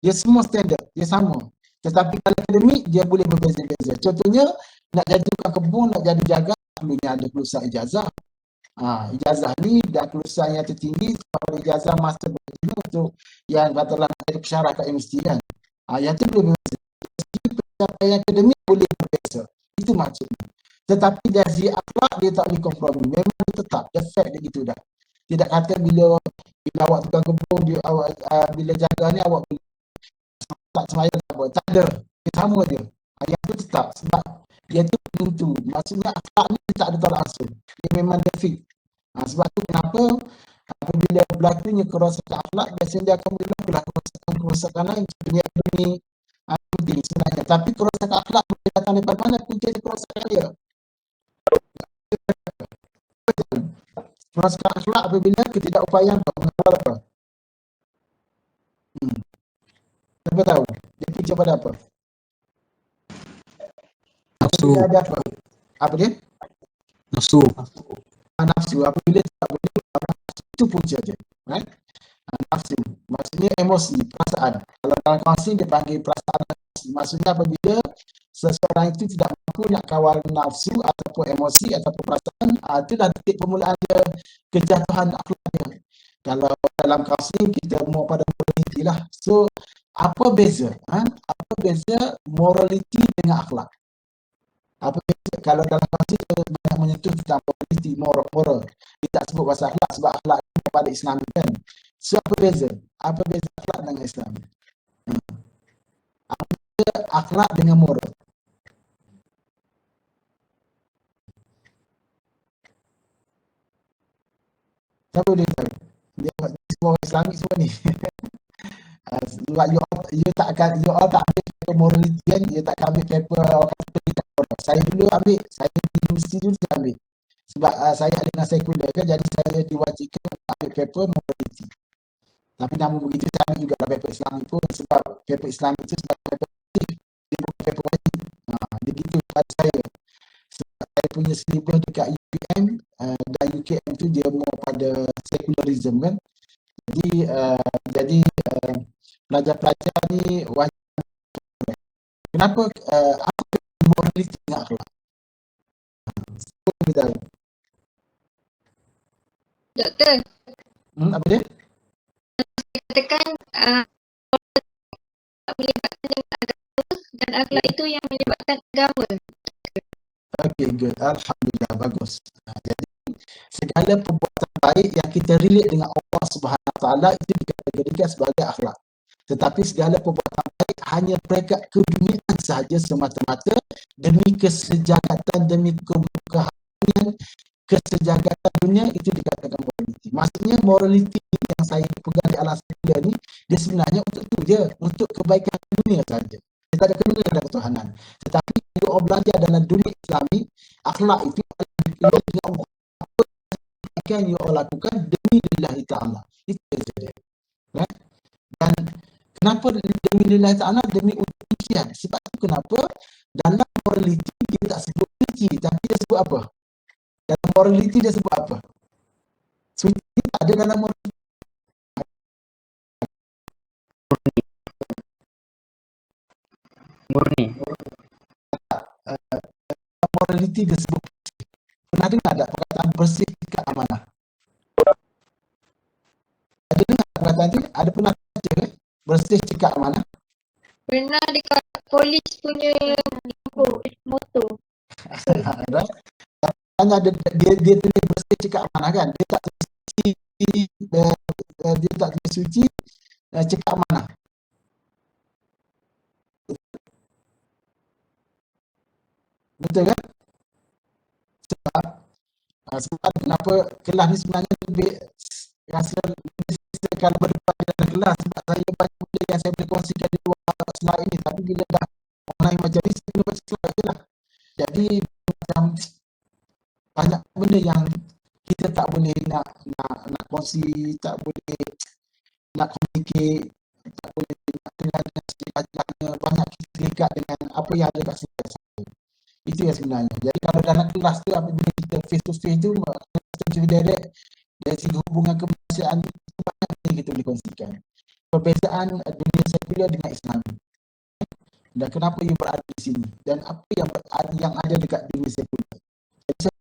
Dia semua standard, dia sama. Tetapi kalau akademik, dia boleh berbeza-beza. Contohnya, nak jadi tukang kebun, nak jadi jaga, perlunya ada kelulusan ijazah. Ijazah ni dah kelulusan yang tertinggi, kalau ijazah master begini untuk yang katalah jadi pesara kat universiti kan. Yang tu boleh berbeza. Pencapaian akademik boleh berbeza. Itu maksudnya. Tetapi dari segi akhlak, dia tak boleh kompromi. Memang dia tetap, dia fact dia gitu dah. Tidak kata bila awak tukang kebun, bila jaga ni awak boleh tak semaya tak buat. Tak ada. Dia sama dia. Yang tu tetap. Sebab dia tu tentu. Maksudnya akhlak ni tak ada tolak ansur. Dia memang dia fix. Sebab tu kenapa apabila berlakunya kerosakan akhlak, biasanya dia akan berlaku kerosakan lain. Contohnya ini penting sebenarnya. Tapi kerosakan akhlak boleh datang daripada mana? Punca kerosakan dia. Kerosakan akhlak apabila ketidakupayaan mengawal apa? Siapa tahu? Dia punca pada apa? Nafsu. Ada apa? Apa dia? Nafsu. Nafsu. Apabila tak boleh, itu punca je. Right? Nafsu. Maksudnya emosi, perasaan. Kalau dalam kaunseling dia panggil perasaan emosi. Maksudnya apabila seseorang itu tidak mampu nak kawal nafsu ataupun emosi ataupun perasaan, itu dah titik permulaan dia kejatuhan akhlak dia. Kalau dalam kaunseling kita mau pada morality lah. So, apa beza? Apa beza morality dengan akhlak? Apa beza? Kalau dalam kaunseling kita banyak menyentuh tentang morality, moral. Dia tak sebut pasal akhlak sebab akhlak ni kepada Islam kan. So, apa beza? Apa beza akhlak dengan Islam? Apa beza akhlak dengan moral? Siapa boleh tahu? Dia semua orang Islamik semua ni. Sebab you tak ambil morality kan, you tak ambil paper saya dulu ambil, saya di universiti dulu saya ambil. Sebab saya dengan sekular kan, jadi saya diwajibkan ambil paper morality. Tapi namun begitu saya ambil juga paper Islam pun sebab paper Islam itu sebagai paper wajib. Dia bukan paper wajib. Begitu pada saya. Sebab saya punya syllabus dekat UPM dan UKM tu dia more pada secularism kan. Jadi pelajar-pelajar ni wajib. Kenapa apa morality dengan akhlak? Doktor, Apa dia? katakan melibatkan dengan agama dan akhlak itu yang melibatkan agama. Okay, good. Alhamdulillah, bagus. Jadi, segala perbuatan baik yang kita relate dengan Allah Subhanahu Wa Taala itu dikategorikan sebagai akhlak. Tetapi segala perbuatan baik hanya peringkat keduniaan sahaja semata-mata demi kesejahteraan, demi kemukahan kesejahteraan dunia, itu dikatakan morality. Maksudnya morality yang saya pegang di alam sekular ni, dia sebenarnya untuk tu je, untuk kebaikan dunia saja. Dia tak ada kena dengan ketuhanan. Tetapi kalau orang belajar dalam dunia Islami, akhlak itu adalah dengan Allah. Apa yang you all lakukan demi lillahi ta'ala. Itu saja. Right? Dan kenapa demi lillahi ta'ala? Demi untuk ujian. Sebab itu kenapa dalam morality dia tak sebut suci, tapi dia sebut apa? Dalam morality dia sebut apa? Suci tak ada dalam morality. Murni. Morality dia sebut bersih. Pernah dengar tak perkataan bersih dekat amanah? Ada dengar perkataan tu? Ada pernah baca ke? Bersih cakap amanah? Pernah dekat polis punya motor. Hanya ada dia tulis bersih cakap amanah kan? Dia tak tulis suci, dia tak tulis suci cakap amanah. Betul kan? Sebab kenapa kelas ni sebenarnya lebih rasa kalau berdepan dalam kelas, sebab saya banyak benda yang saya boleh kongsikan di luar slide ini, tapi bila dah online macam ni saya kena baca slide je lah. Jadi macam banyak benda yang kita tak boleh nak kongsi, tak boleh nak communicate, tak boleh nak kenal dengan sekitarnya, banyak kita terikat dengan apa yang ada kat sekitar saya. Itu yang sebenarnya. Jadi kalau dalam kelas tu, apabila kita face to face tu, secara direct, dari segi hubungan kemanusiaan tu, banyak benda kita boleh kongsikan. Perbezaan dunia sekular dengan Islami. Dan kenapa ia berada di sini, dan apa yang ada dekat dunia sekular. Jadi saya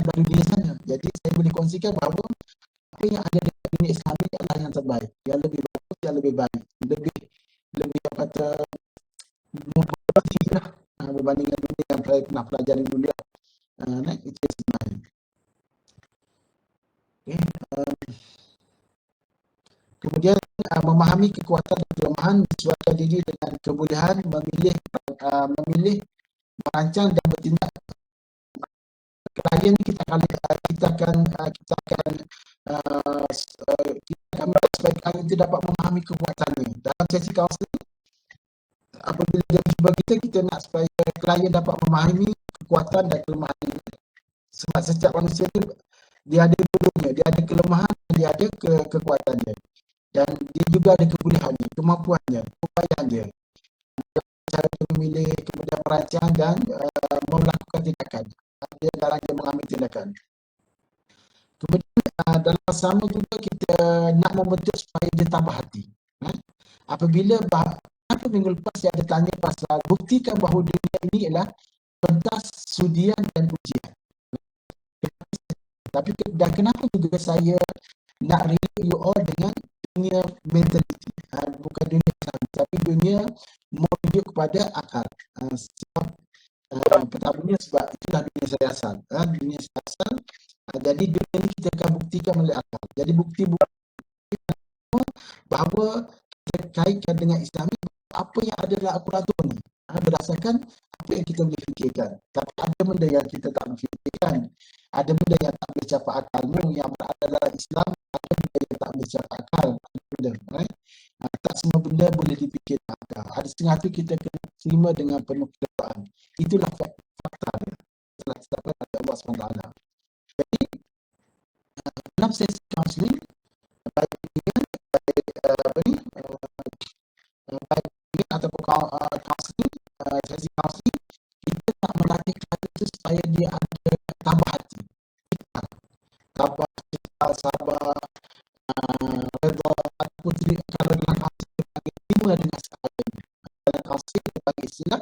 dalam dunia sana. Jadi saya boleh kongsikan bahawa apa yang ada dekat dunia Islam ini adalah yang terbaik, yang lebih bagus, yang lebih baik, lebih apa kata mubarak lah berbandingkan dunia yang saya pernah pelajari dulu. Itu sebenarnya. Kemudian memahami kekuatan dan kelemahan, menyesuaikan diri dengan kebolehan, memilih, merancang dan bertindak. Klien kita akan supaya klien itu dapat memahami kekuatannya. Dalam sesi kaunseling, apabila dia jumpa kita nak supaya klien dapat memahami kekuatan dan kelemahannya. Sebab setiap manusia ni dia ada dulunya, dia ada kelemahan, dia ada kekuatannya. Dan dia juga ada kebolehannya, kemampuannya, upaya dia. Cara dia memilih, kemudian merancang dan melakukan tindakan. Dia dalam mengambil tindakan. Kemudian dalam sama juga kita nak membentuk supaya dia tambah hati. Apabila minggu lepas saya ada tanya pasal buktikan bahawa dunia ini ialah pentas sudian dan ujian. Tapi dan kenapa juga saya nak relate you all dengan dunia mentality, bukan dunia Islam, tapi dunia merujuk kepada akal. Pertamanya sebab itulah dunia saya asal. Dunia saya asal. Jadi dunia ini kita akan buktikan melalui akal. Jadi bukti bahawa kita kaitkan dengan Islami, apa yang ada dalam Al-Quran ni berdasarkan apa yang kita boleh fikirkan. Tapi ada benda yang kita tak boleh fikirkan. Ada benda yang tak boleh capai akalmu, yang berada dalam Islam. Ada benda yang tak boleh capai akal. Ada benda, tak semua benda boleh dipikirkan akal. Ada setengah tu kita kena terima dengan penuh kedewaan. Itulah fakta dia. Telah ditetapkan oleh Allah SWT. Jadi dalam sesi kaunseling, baik ataupun kaunseling, sesi kaunseling, kita nak melatih klien itu supaya dia ada tambah hati, sabar, redha, ataupun kalau dalam kaunseling dia terima dengan seadanya. Dalam kaunseling dia bagi istilah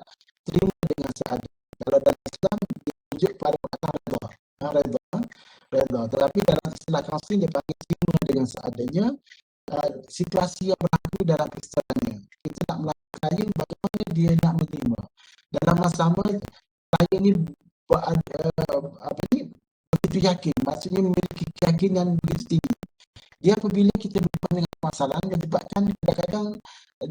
terima dengan seadanya. Kalau dalam Islam dia tunjuk pada kata redha. Tetapi dalam istilah kaunseling dia bagi terima dengan seadanya. Situasi yang berlaku dalam kesedarannya. Kita nak melatih klien bagaimana dia nak menerima. Dalam masa sama, klien ni begitu yakin, maksudnya memiliki keyakinan begitu tinggi. Dia apabila kita berhubungan dengan masalah, menyebabkan kadang-kadang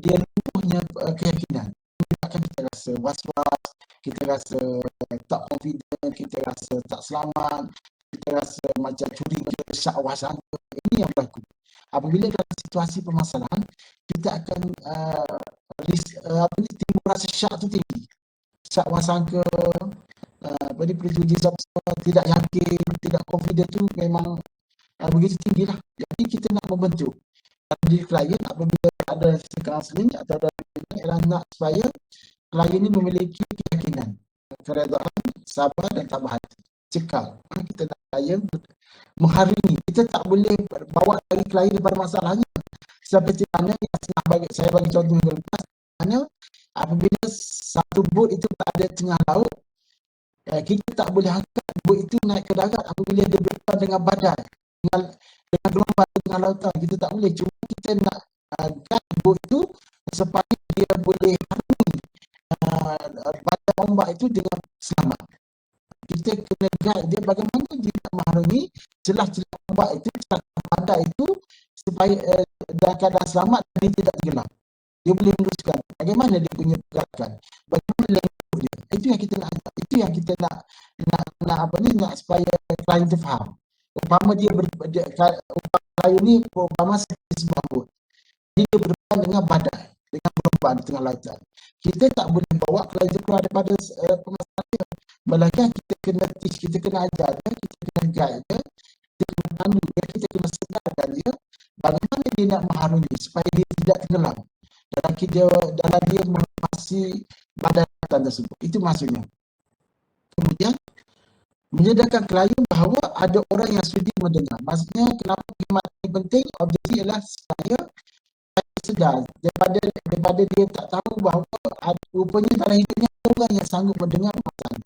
dia lumpuhnya keyakinan. Menyebabkan kita rasa was-was, kita rasa tak confident, kita rasa tak selamat, kita rasa macam curi, macam syak sangka. Ini yang berlaku. Apabila dalam situasi permasalahan, kita akan timbul rasa syak tu tinggi. Syak wasangka, prejudice, tidak yakin, tidak confident tu memang begitu tinggi lah. Jadi kita nak membentuk diri klien apabila ada kaunseling atau ada ialah nak supaya klien ini memiliki keyakinan, keredaan, sabar dan tambah hati. Cekal. Kita nak klien mengharingi. Kita tak boleh bawa lagi klien daripada masalahnya. Seperti mana yang saya bagi contoh minggu lepas, mana apabila satu bot itu berada di tengah laut, kita tak boleh angkat bot itu naik ke darat apabila dia berdepan dengan badai, dengan gelombang tengah lautan. Kita tak boleh. Cuma kita nak guide bot itu supaya dia boleh harungi badai ombak itu dengan selamat. Kita kena guide dia bagaimana dia nak mengharungi celah-celah ombak itu, celah badai itu supaya dalam keadaan selamat dan dia tidak tenggelam. Dia boleh meneruskan bagaimana dia punya pergerakan, bagaimana lembut dia. Itu yang kita nak, itu yang kita nak supaya klien tu faham. Umpama klien ni seperti sebuah bot. Dia berdepan dengan badai, dengan gelombang di tengah lautan. Kita tak boleh bawa klien tu keluar daripada permasalahan dia. Melainkan kita kena teach, kita kena ajar dia, kita kena guide dia, kita kena pandu dia, kita kena sedarkan dia bagaimana dia nak mengharungi supaya dia tidak tenggelam dalam dia mengawasi badan tersebut. Itu maksudnya. Kemudian menyedarkan klien bahawa ada orang yang sudi mendengar. Maksudnya kenapa perkhidmatan ini penting? Objektif ialah supaya sedar daripada dia tak tahu bahawa rupanya dalam hidupnya ada orang yang sanggup mendengar permasalahan.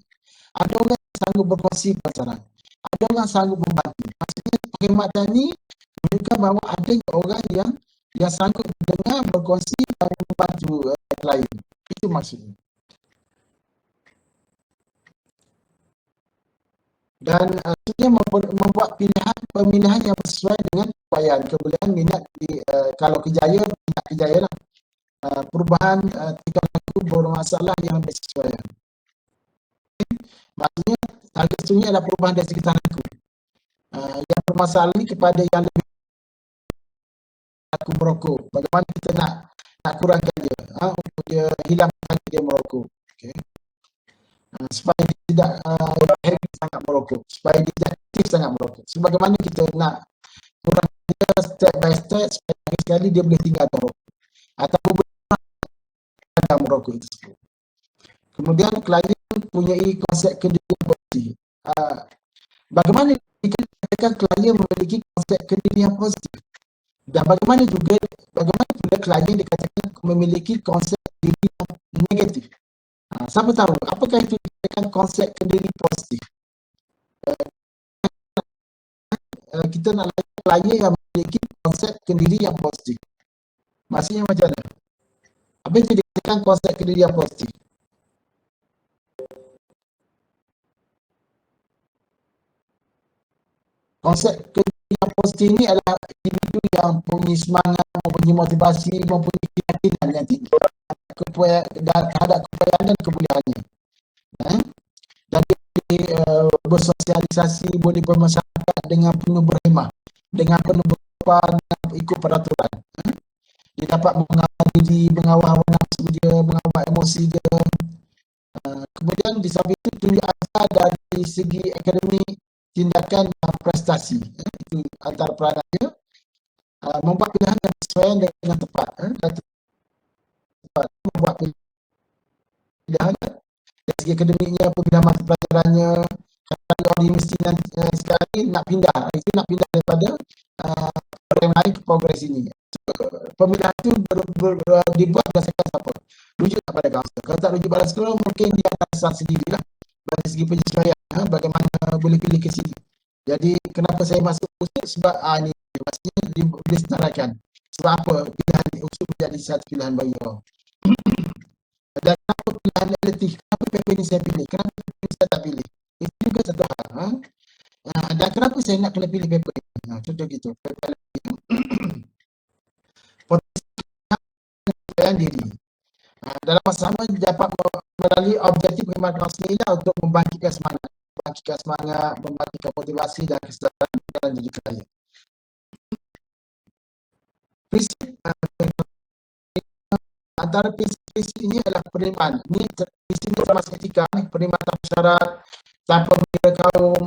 Ada orang yang sanggup berkongsi permasalahan. Ada orang yang sanggup membantu. Maksudnya perkhidmatan ini menunjukkan bahawa ada orang yang sanggup mendengar, berkongsi dan membantu klien. Itu maksudnya. Dan membuat pemilihan yang sesuai dengan upayaan, kebolehan, minat kalau kejayaan, minat kejayaan lah. Perubahan tingkah laku bermasalah yang bersesuaian. Maksudnya target sunyi adalah perubahan dari sekitar aku. Yang bermasalah ini kepada yang lebih aku merokok. Bagaimana kita nak kurangkan dia untuk dia hilangkan dia merokok. Okay. Supaya dia tidak habit sangat merokok, supaya dia tidak aktif sangat merokok. Sebagaimana kita nak kurangkan dia step by step supaya sekali dia boleh tinggal merokok ataupun tinggal merokok itu. Kemudian klien mempunyai konsep kendirian positif. Bagaimana dikatakan klien memiliki konsep kendirian positif? Dan bagaimana pula klien dikatakan memiliki konsep diri yang negatif? Siapa tahu apakah itu dikatakan konsep kendiri positif? Kita nak layan klien yang memiliki konsep kendiri yang positif. Maksudnya macam mana? Apa itu dikatakan konsep kendiri yang positif? Konsep kendiri yang positif ini adalah individu yang mempunyai semangat, mempunyai motivasi, mempunyai keyakinan yang tinggi terhadap kepayaan dan kebolehannya. Dan dia boleh bersosialisasi, boleh bermasyarakat dengan penuh berhemah, dengan penuh berkorban, dengan ikut peraturan. Dia dapat mengawal diri, mengawal hawa nafsu dia, mengawal emosi dia. Kemudian di samping itu tunjuk asal dari segi akademik, tindakan dan prestasi. Itu antara peranan dia. Membuat pilihan yang sesuai dengan tepat. Membuat pilihan dari segi akademiknya, pemilihan mata pelajarannya. Kalau di universiti sekarang ni nak pindah, itu nak pindah daripada program lain ke program sini. Pemilihan itu dibuat berdasarkan siapa? Rujuk kepada kaunselor. Kalau tak rujuk pada sekolah, mungkin dia akan asal sendirilah dari segi penyesuaian, bagaimana boleh pilih ke sini. Jadi kenapa saya masuk usul? Sebab ini maksudnya boleh setarakan. Sebab apa pilihan usul menjadi satu pilihan bagi orang. Dan kenapa pilihan relatif? Kenapa PP ini saya pilih? Kenapa PP ini saya tak pilih? Itu juga satu hal. Dan kenapa saya nak kena pilih PP ini? Contoh gitu. Potensi kepercayaan diri. Dalam masa sama dapat melalui objektif perkhidmatan kaunseling ini untuk membangkitkan semangat, membangkitkan motivasi dan kesedaran dalam diri klien. Prinsip antara prinsip ini adalah penerimaan. Ini di sini termasuk etika, penerimaan tanpa syarat, tanpa mengira kaum,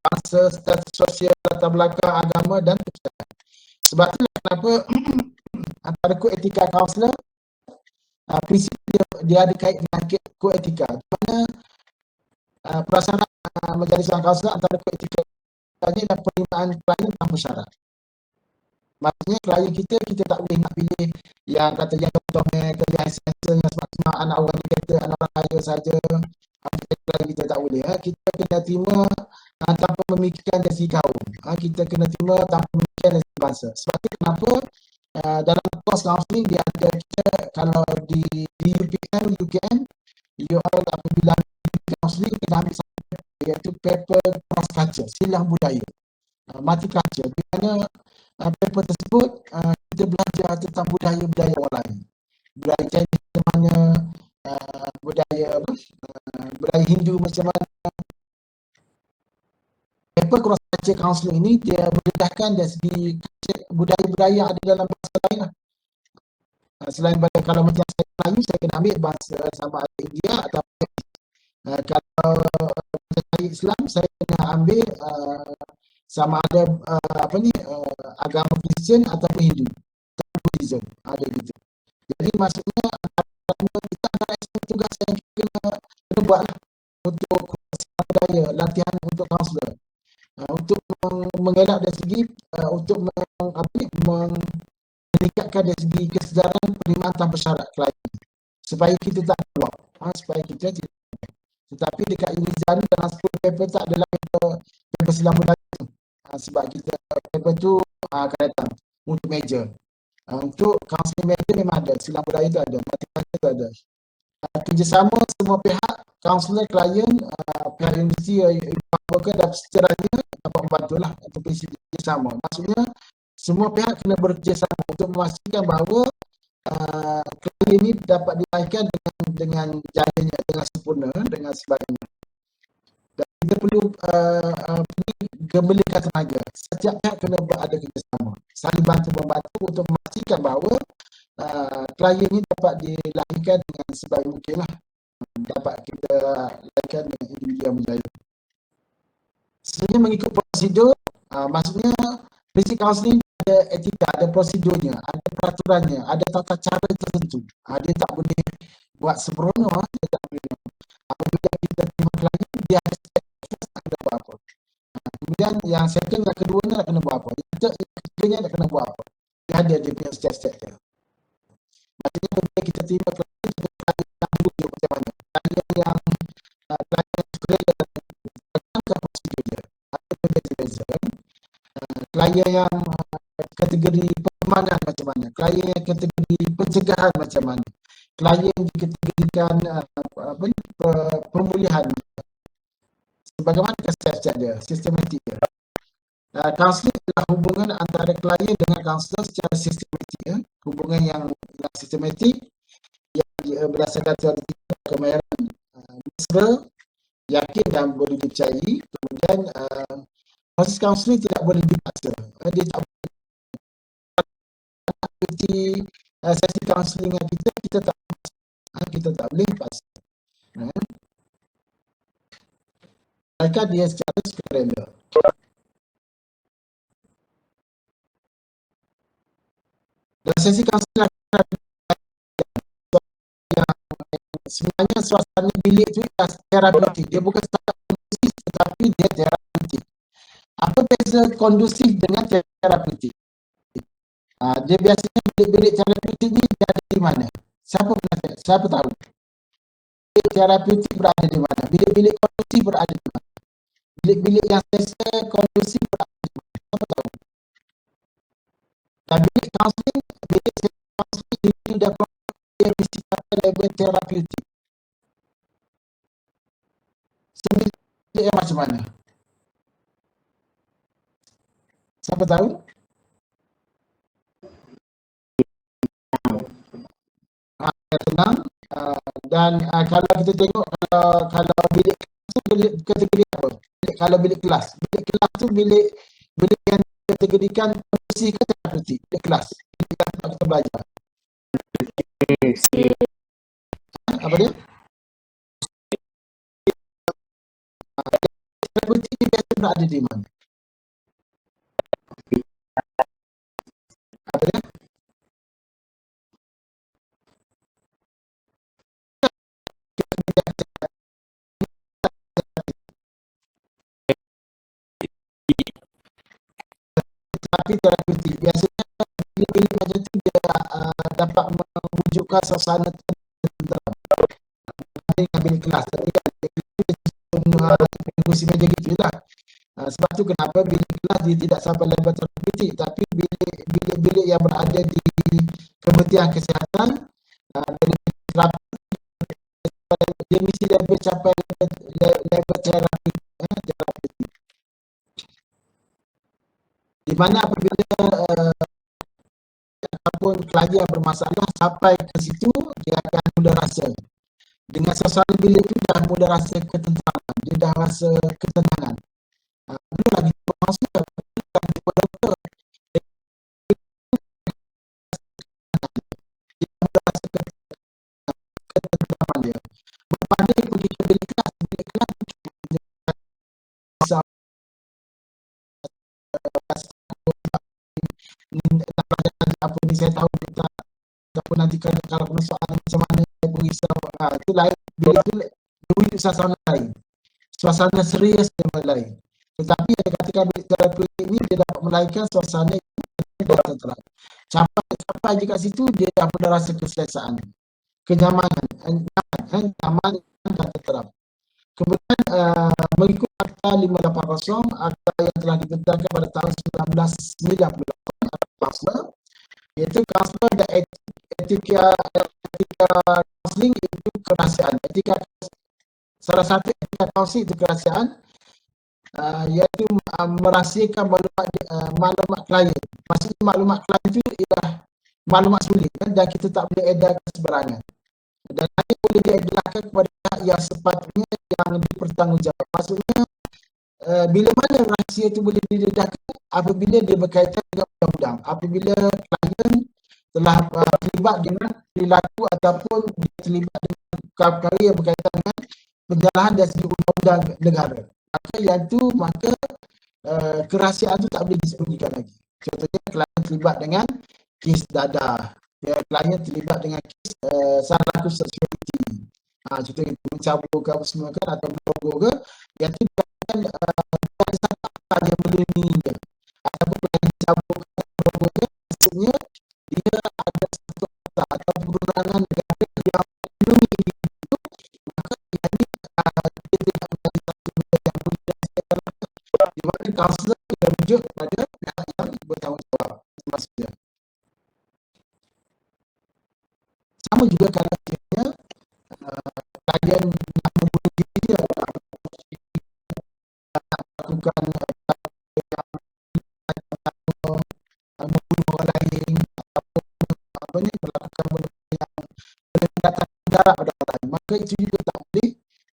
bangsa, status sosial, latar belakang, agama dan kepercayaan. Sebab itulah kenapa antara kod etika kaunselor, prinsip dia ada kait dengan kod etika. Di mana perasaan menjadi seorang kaunselor antara kod etika ini adalah penerimaan klien tanpa syarat. Maksudnya klien kita tak boleh nak pilih yang kata yang doktor, yang esensial, yang semasa anak orang kata anak orang kaya saja. Kita tak boleh. Kita kena terima tanpa memikirkan dari segi kaum. Kita kena terima tanpa memikirkan dari segi bangsa. Sebab itu kenapa dalam kos counseling dia ada kita kalau di UKM UL apabila counseling kita ambil satu iaitu paper cross culture, silang budaya, multiculture, di mana paper tersebut kita belajar tentang budaya-budaya orang lain, budaya Chinese macam mana, budaya Hindu macam mana. Paper cross culture counseling ini dia mendedahkan dari segi budaya-budaya yang ada dalam bahasa lain lah. Selain pada kalau macam saya Melayu, saya kena ambil bahasa sama ada India atau Kalau saya Islam, saya kena ambil sama ada agama Kristian ataupun Hindu, Buddhism, ada gitu. Jadi maksudnya kita ada tugas yang kena buat lah untuk daya latihan untuk kaunselor, untuk mengelak dari segi untuk meningkatkan dari segi kesedaran penerimaan tanpa syarat klien, supaya kita tak block, supaya kita tidak. Tetapi dekat Unizan dalam 10 paper tak adalah paper Islam Melayu tu. Sebab kita paper tu akan datang untuk major. Untuk counseling major memang ada, Islam Melayu tu ada, matematik tu ada. Kerjasama semua pihak, kaunselor, klien, pihak universiti, dan seterusnya dapat membantulah untuk kerjasama. Maksudnya semua pihak kena bekerjasama untuk memastikan bahawa klien ini dapat dilahirkan dengan jayanya, dengan sempurna, dengan sebagainya. Dan kita perlu gembirakan tenaga. Setiap pihak kena berada kerjasama, saling bantu-membantu untuk memastikan bahawa klien ini dapat dilahirkan dengan sebaik mungkin lah, dapat kita lahirkan dengan individu yang berjaya. Sebenarnya mengikut prosedur, maksudnya prinsip kaunseling ada etika, ada prosedurnya, ada peraturannya, ada tata cara tertentu. Dia tak boleh buat sembrono, dia tak boleh. Apabila kita terima klien, dia ada step first, tak kena buat apa. Kemudian yang second, yang kedua ni nak kena buat apa. Yang ketiganya nak kena buat apa. Dia ada dia punya step-step dia. Maksudnya bila kita terima klien, kita klien yang dulu dia macam mana. Klien yang klien ke prosedur dia. Ada beza-beza. Klien yang kategori perkembangan macam mana, klien yang kategori pencegahan macam mana, klien dikategorikan pemulihan, sebagaimana step-step dia, sistematik dia. Kaunseling adalah hubungan antara klien dengan kaunselor secara sistematik, hubungan yang sistematik yang berdasarkan teori kemahiran, mesra, yakin dan boleh dipercayai. Kemudian proses kaunseling tidak boleh dipaksa. Dia tak boleh aktiviti sesi kaunseling dengan kita tak boleh paksa. Mereka dia secara sukarela. Dalam sesi kaunseling sebenarnya suasana bilik tu terapeutik. Dia bukan setakat kondusif, tetapi dia terapeutik. Apa beza kondusif dengan terapeutik? Dia biasanya bilik-bilik terapeutik ni dia ada di mana? Siapa tahu? Bilik terapeutik berada di mana? Bilik-bilik kondusif berada di mana? Bilik-bilik yang selesa kondusif berada di mana? Siapa tahu? Dan bilik kaunseling, bilik kaunseling itu dapat dia mesti capai level terapeutik. Bilik yang macam mana? Siapa tahu? Tenang. Dan kalau kita tengok kalau bilik kelas tu bilik kategori apa? Kalau bilik kelas tu bilik yang kategorikan kondisi ke terapeutik, bilik kelas, bilik yang tempat kita belajar. Apa dia? Terapeutik ni biasa berada di mana? Apa dia? Terapi terapeutik biasanya bilik-bilik macam tu dia dapat mewujudkan suasana tenteram. Dengan bilik kelas, tapi kursi meja gitu lah. Sebab tu kenapa bilik kelas dia tidak sampai level terapeutik, tapi bilik-bilik yang berada di Kementerian Kesihatan dia mesti level capai level terapeutik. Di mana apabila ataupun klien yang bermasalah sampai ke situ, dia akan mula rasa dengan suasana bilik tu dah mula rasa ketenteraman, dia dah rasa ketenangan. Belum lagi bermasalah, belum lagi doktor, dia mula rasa ketenteraman dia. Berbanding pergi ke bilik kelas, nak belajar apa ni saya tahu tak, ataupun nanti kalau kena soalan macam mana saya berisau, itu lain. Bila itu dulu suasana lain, suasana serius yang lain. Tetapi yang dikatakan bilik terapeutik ini dia dapat melahirkan suasana yang tenteram. Sampai je kat situ dia dah pernah rasa keselesaan, kenyamanan, nyaman dan tenteram. Kemudian mengikut Akta 580, akta yang telah dibentangkan pada tahun 1998, kaunselor, iaitu kaunselor dan etika kaunseling itu kerahsiaan. Salah satu etika kaunseling itu kerahsiaan, iaitu merahsiakan maklumat klien. Maksudnya maklumat klien itu ialah maklumat sulit, dan kita tak boleh edarkan seberangan. Dan hanya boleh diedarkan kepada pihak yang sepatutnya yang dipertanggungjawab. Maksudnya bila mana rahsia itu boleh diedarkan? Apabila dia berkaitan dengan undang-undang. Apabila klien telah terlibat dengan perilaku ataupun terlibat dengan perkara yang berkaitan dengan penyalahan dari segi undang-undang negara. Maka kerahsiaan itu tak boleh disembunyikan lagi. Contohnya klien terlibat dengan kes dadah, klien terlibat dengan kes salah laku seksualiti, contohnya mencabur ke apa semua kan, atau berogor ke, yang itu bukan apa yang melindunginya, ataupun klien mencabur ke berogor ke, maksudnya dia ada satu kata atau perundangan negara yang melindungi individu, maka yang ini dia tidak menjadi satu benda yang boleh dirahsiakan, di mana kaunselor dia rujuk kepada pihak yang bertanggungjawab. Maksudnya sama juga kalau sekiranya klien nak membunuh diri atau melakukan membunuh orang lain, ataupun melakukan benda yang mendatangkan mudarat pada orang lain, maka itu juga tak boleh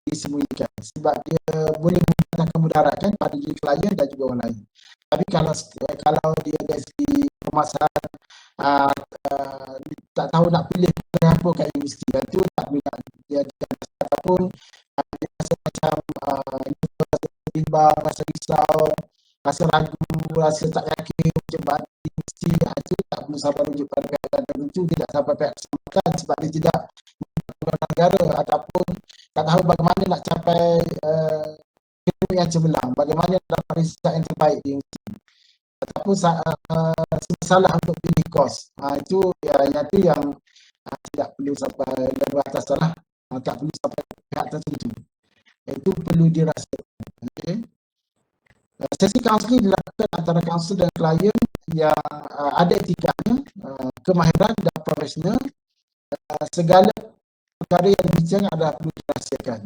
disembunyikan sebab dia boleh mendatangkan mudarat kan pada diri klien dan juga orang lain. Tapi kalau dia dari segi permasalahan tak tahu nak pilih apa kat universiti, itu tak boleh nak dia ataupun dia rasa macam bimbang, rasa risau, rasa ragu, rasa tak yakin macam di universiti, itu tak perlu sampai rujuk pada pihak tertentu, dia tak sampai pihak keselamatan sebab dia tidak menggunakan negara ataupun tak tahu bagaimana nak capai ilmu yang cemerlang, bagaimana nak dapat riset yang terbaik di universiti, ataupun salah untuk pilih kos. Itu yang tidak perlu sampai level atas lah, tak perlu sampai pihak tertentu. Itu perlu dirahsiakan. Okay. Sesi kaunseling dilakukan antara kaunselor dan klien yang ada etikanya, kemahiran dan profesional. Segala perkara yang dibincang adalah perlu dirahsiakan.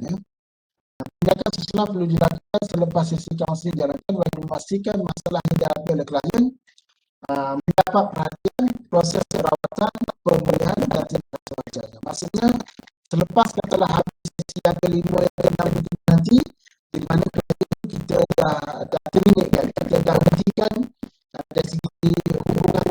Tindakan susulan perlu dilakukan selepas sesi kaunseling dijalankan bagi memastikan masalah yang dihadapi oleh klien mendapat perhatian, proses perawatan, pemulihan dan tindakan selanjutnya. Maksudnya selepas katalah habis sesi yang kelima yang ke-6 itu nanti, di mana kita dah terminate kan, kita dah hentikan dari segi hubungan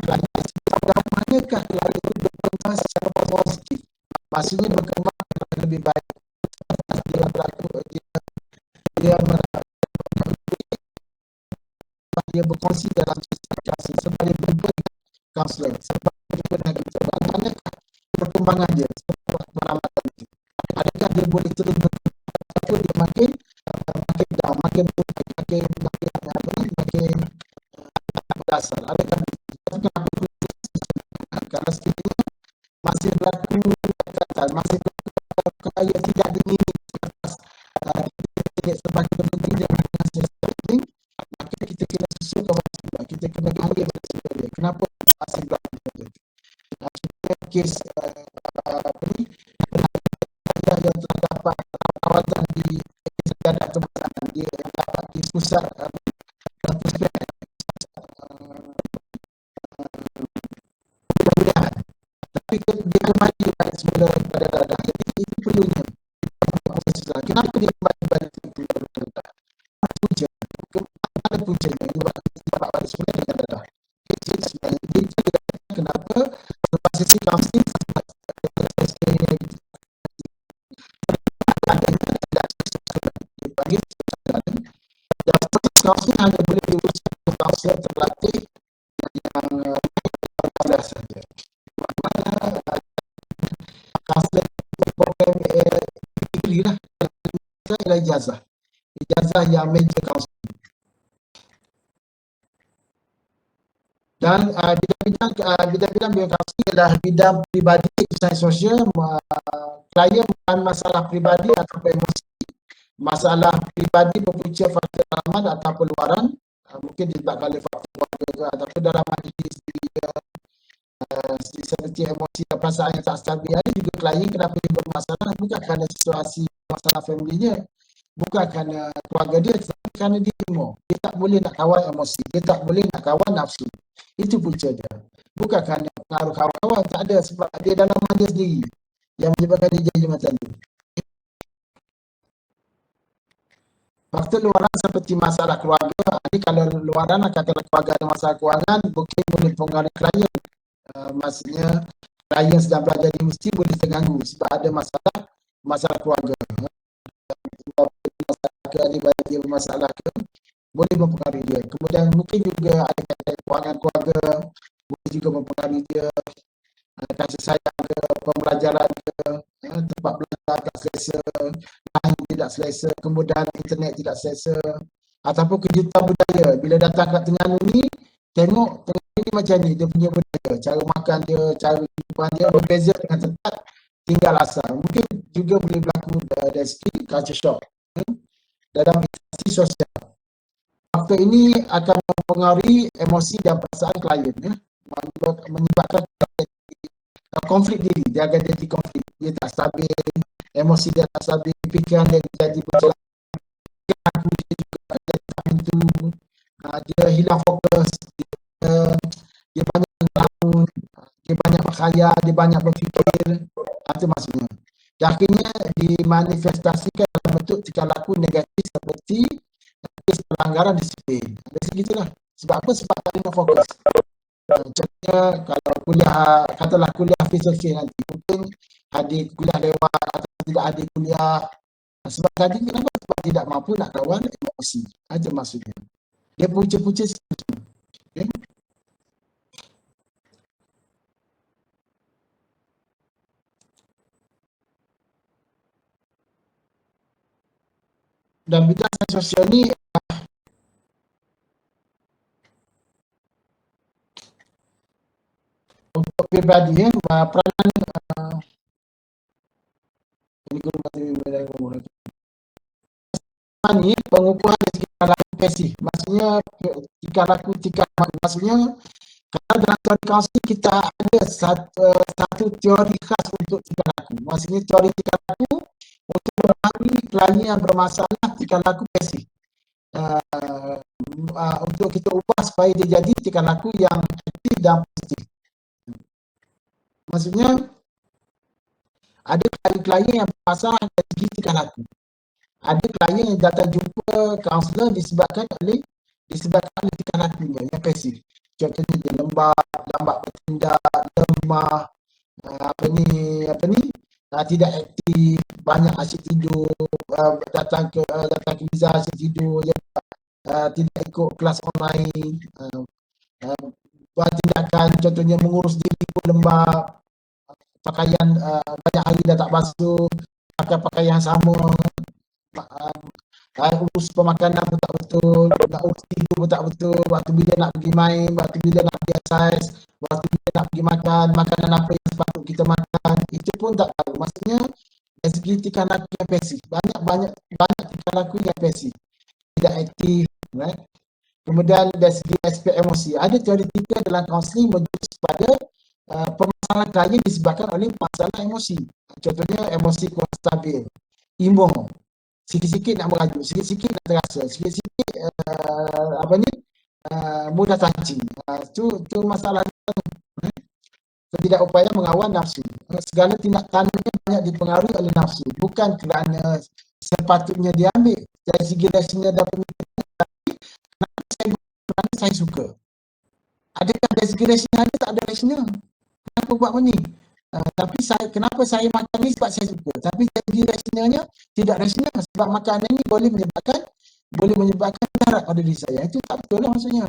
masa sebab manakah klien itu berkembang secara positif, maksudnya berkembang lebih baik, dia berkongsi dalam kasih sebab dia berbagi kaunselor, sebab dia pernah kita manakah perkembangan dia sebab perawatan itu, adakah dia boleh terus berkembang atau dia makin down, makin berdasar, adakah kalau sekiranya masih berlaku kekatan, masih berlaku perkara yang tidak diingini sebab kita berhenti dengan sesuatu, maka kita kena susun kawasan, kita kena gali dia. Kenapa masih berlaku itu? Kes yang terdapat perawatan di ada kemasan, dia dapat di pusat pemulihan, tapi dia kembali semula pada dadah. Jadi itu perlunya. Kenapa dia kembali pada dadah? Punca. Mana puncanya? Dia dapat pada semula dengan dadah. Sebenarnya dia hanya boleh diuruskan oleh kaunselor terlatih yang 14 saja. Mana kaunselor program degree lah, ialah ijazah yang major kaunselor. Dan bidang-bidang kaunseling adalah bidang pribadi, usaha sosial, klien bukan masalah pribadi atau emosi, masalah pribadi berpunca faktor dalaman ataupun luaran, mungkin disebabkan oleh faktor keluarga ke, ataupun dalam majlis seperti emosi dan perasaan yang tak stabil. Ada juga klien kenapa dia bermasalah bukan kerana situasi masalah familinya, bukan kerana keluarga dia, tetapi kerana dia emo. Dia tak boleh nak kawal emosi, dia tak boleh nak kawal nafsu. Itu punca dia. Bukan kerana pengaruh kawan-kawan, tak ada, sebab dia dalam dia sendiri yang menyebabkan dia jadi macam tu. Faktor luaran seperti masalah keluarga, ini kalau luaran katakanlah keluarga ada masalah kewangan, mungkin boleh mempengaruhi klien. Maksudnya klien sedang belajar di universiti boleh terganggu sebab ada masalah keluarga. Masalah ke adik-beradik dia bermasalah ke, boleh mempengaruhi dia. Kemudian mungkin juga ada kaitan kewangan keluarga, boleh juga mempengaruhi dia. Kasih sayang ke, pembelajaran ke, tempat belajar tak selesa, lain tidak selesa, kemudian internet tidak selesa, ataupun kejutan budaya. Bila datang kat Terengganu ni, tengok Terengganu ni macam ni, dia punya budaya, cara makan dia, cara kehidupan dia berbeza dengan tempat tinggal asal. Mungkin juga boleh berlaku dari segi culture shock dalam interaksi sosial. Faktor ini akan mempengaruhi emosi dan perasaan klien, menyebabkan konflik diri, dia akan jadi konflik, dia tak stabil, emosi dia tak stabil, fikiran dia jadi berjalan, dia hilang fokus, dia banyak melamun, dia banyak berkhayal, dia banyak berfikir, itu maksudnya. Dan akhirnya dimanifestasikan dalam bentuk tingkah laku negatif seperti pelanggaran disiplin. Dari segitulah. Sebab apa? Sebab tak ada fokus. Contohnya kalau kuliah, katalah kuliah filosofi nanti, mungkin adik kuliah lewat atau tidak adik kuliah. Sebab tadi kenapa? Sebab tidak mampu nak kawal emosi. Itu maksudnya. Dia punca-punca situ. Okay? Dan bidang sosial ni untuk pribadi peranan ni pengukuran dari tingkah laku pasif. Maksudnya tingkah laku maksudnya kalau dalam teori kaunseling kita ada satu teori khas untuk tingkah laku. Maksudnya teori tingkah laku untuk memahami klien yang bermasalah tingkah laku pasif. Untuk kita ubah supaya dia jadi tingkah laku yang aktif dan positif. Maksudnya ada klien yang bermasalah dari segi tingkah laku. Ada klien yang datang jumpa kaunselor disebabkan oleh tingkah lakunya yang pasif. Contohnya dia lambat bertindak, lemah, tidak aktif, banyak asyik tidur, datang ke biza asyik tidur, tidak ikut kelas online, buat tindakan contohnya mengurus diri pun lembab, pakaian banyak hari dah tak basuh, pakai pakaian yang sama, urus pemakanan pun tak betul, nak urus tidur pun tak betul, waktu bila nak pergi main, waktu bila nak pergi exercise, waktu bila nak pergi makan, makanan apa yang sepatut kita makan, itu pun tak tahu. Maksudnya dari segi tingkah laku yang pasif, banyak tingkah laku yang pasif, tidak aktif, right? Kemudian dari segi aspek emosi, ada teori tiga dalam kaunseling menjurus pada permasalahan klien disebabkan oleh masalah emosi. Contohnya emosi kurang stabil, emo, sikit-sikit nak merajuk, sikit-sikit nak terasa, sikit-sikit mudah terhancing. Itu masalah. Tidak upaya mengawal nafsu. Segala tindak tanduknya banyak dipengaruhi oleh nafsu, bukan kerana sepatutnya diambil dari segi rasional dan pemikiran, tapi kerana saya suka. Adakah dari segi rasional ada? Tak ada rasional. Kenapa buat macam ni? Tapi kenapa saya makan ni? Sebab saya suka. Tapi dari segi rasionalnya tidak rasional, sebab makanan ni boleh menyebabkan boleh menyebabkan mudarat pada diri saya. Itu tak betul lah maksudnya.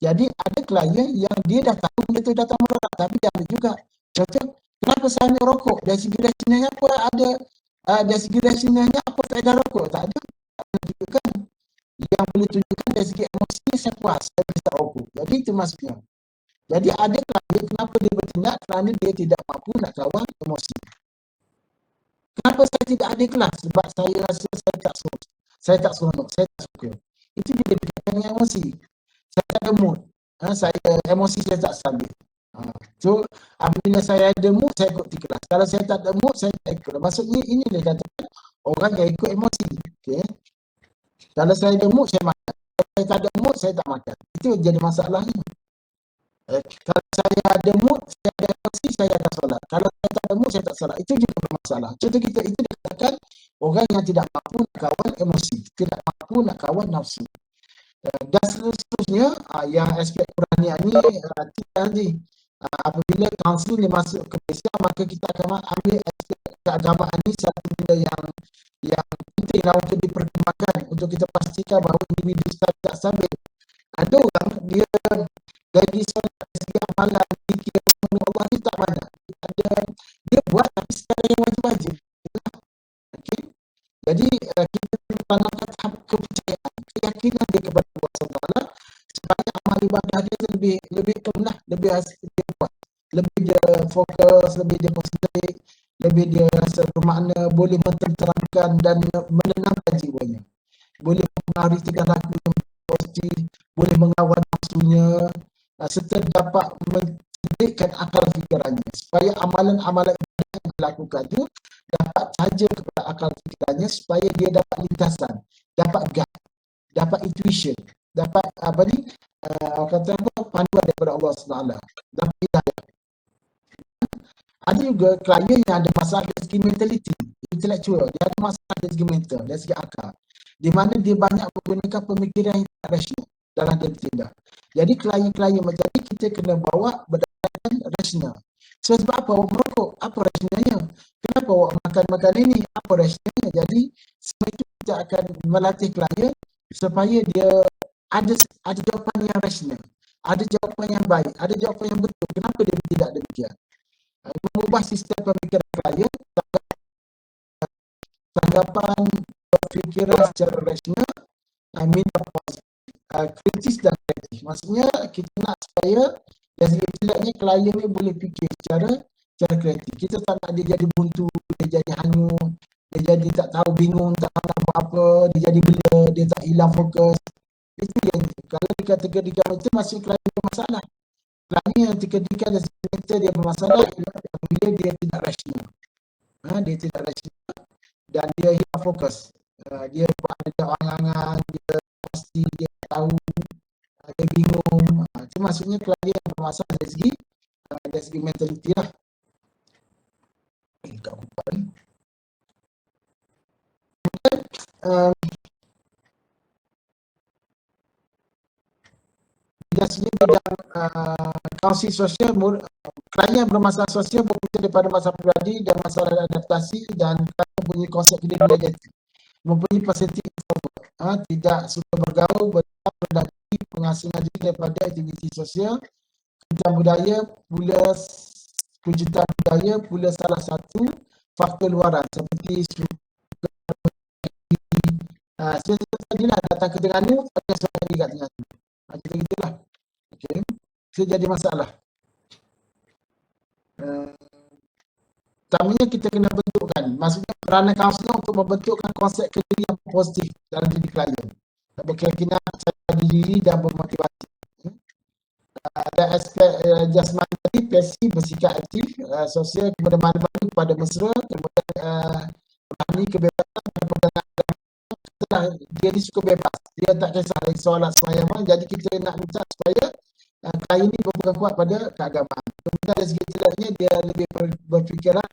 Jadi ada klien yang dia dah tahu benda tu datang mudarat tapi dia ambil juga. Contoh, kenapa saya ambil rokok? Dari segi rasionalnya apa ada, dari segi rasionalnya apa faedah rokok? Tak ada. Tak boleh tunjukkan. Yang boleh tunjukkan dari segi emosi saya puas, saya bisa rokok. Jadi itu maksudnya. Jadi ada klien kenapa dia bertindak kerana dia tidak mampu nak kawal emosi. Kenapa saya tidak ada kelas? Sebab saya rasa saya tak seronok. Saya tak seronok, saya tak suka. Itu juga dikaitkan dengan emosi. Saya tak ada mood. Saya emosi saya tak stabil. So apabila saya ada mood, saya ikut kelas. Kalau saya tak ada mood, saya tak ikut. Maksudnya ini dia katakan orang yang ikut emosi. Okay? Kalau saya ada mood, saya makan. Kalau saya tak ada mood, saya tak makan. Itu jadi masalahnya. Kalau saya ada mood, saya ada emosi, saya akan solat. Kalau saya tak ada mood, saya tak solat. Itu juga bermasalah. Contoh kita itu dikatakan orang yang tidak mampu nak kawal emosi, tidak mampu nak kawal nafsu. Dan seterusnya, yang aspek Quraniah ni tidak nanti. Apabila kaunseling dia masuk ke Malaysia, maka kita akan ambil aspek keagamaan ni satu benda yang pentinglah untuk dipertimbangkan, untuk kita pastikan bahawa individu tak stabil. Ada orang dia dari solat dari segi amalan zikir bersama Allah ni tak banyak. Dia buat tapi secara yang wajib-wajib. Okay? Jadi kita perlu tanamkan tahap kepercayaan, keyakinan dia kepada Allah SWT supaya amal ibadah dia lebih kemudah, lebih kuat, lebih dia fokus, lebih dia konsentrate, lebih dia rasa bermakna, boleh mententeramkan dan menenangkan jiwanya, boleh mempengaruhi tingkah laku yang positif, boleh mengawal nafsunya, serta dapat mencerdikkan akal fikirannya supaya amalan-amalan yang dilakukan itu dapat sahaja kepada akal fikirannya supaya dia dapat lintasan, dapat guide, dapat intuition, dapat kata apa, panduan daripada Allah SWT, dapat hidayah. Ada juga klien yang ada masalah dari segi mentality, intellectual, dia ada masalah dari segi mental, dari segi akal, di mana dia banyak menggunakan pemikiran yang tak rasional dalam dia bertindak. Jadi klien-klien macam ni kita kena bawa berdasarkan rasional. So, sebab apa awak merokok? Apa rasionalnya? Kenapa awak makan ini? Apa rasionalnya? Jadi semua itu kita akan melatih klien supaya dia ada jawapan yang rasional, ada jawapan yang baik, ada jawapan yang betul. Kenapa dia tidak demikian? Mengubah sistem pemikiran klien, tanggapan berfikiran secara rasional, minat positif, kritis dan kreatif. Maksudnya kita nak supaya dari tidaknya klien ni boleh fikir secara kreatif. Kita tak nak dia jadi buntu, dia jadi hanyut, dia jadi tak tahu, bingung, tak tahu nak buat apa, dia jadi bela, dia tak hilang fokus. Itu yang kalau dikategorikan itu masih klien bermasalah. Klien yang dikategorikan dari segi dia bermasalah bila dia tidak rasional. Dia tidak rasional dan dia hilang fokus. Dia buat ada angan-angan, dia pasti dia tahu, dia bingung. Itu maksudnya klien yang bermasalah dari segi mentaliti lah. Kat buka ni. Biasanya bidang kaunseling sosial, klien bermasalah sosial berpunca daripada masalah pribadi dan masalah adaptasi dan mempunyai konsep diri negatif, mempunyai personality introvert, tidak suka bergaul, berdaki, penghasilan diri daripada aktiviti sosial, kejutan budaya pula salah satu faktor luaran seperti tadilah datang ke Terengganu, ada seorang di kat Terengganu. Kita gitulah. Okey. So jadi masalah. Pertamanya kita kena bentukkan, maksudnya peranan kaunselor untuk membentukkan konsep kediri yang positif dalam diri klien. Berkeyakinan percaya diri dan bermotivasi. Ada aspek jasmani tadi, pasif, bersikap aktif, sosial, kemudian malu-malu kepada mesra, kemudian berani, kebebasan dan pegangan. Dia ni suka bebas, dia tak kisah lagi solat semayang, jadi kita nak minta supaya klien ni berpegang kuat pada keagamaan. Kemudian dari segi tidaknya dia lebih berfikiran,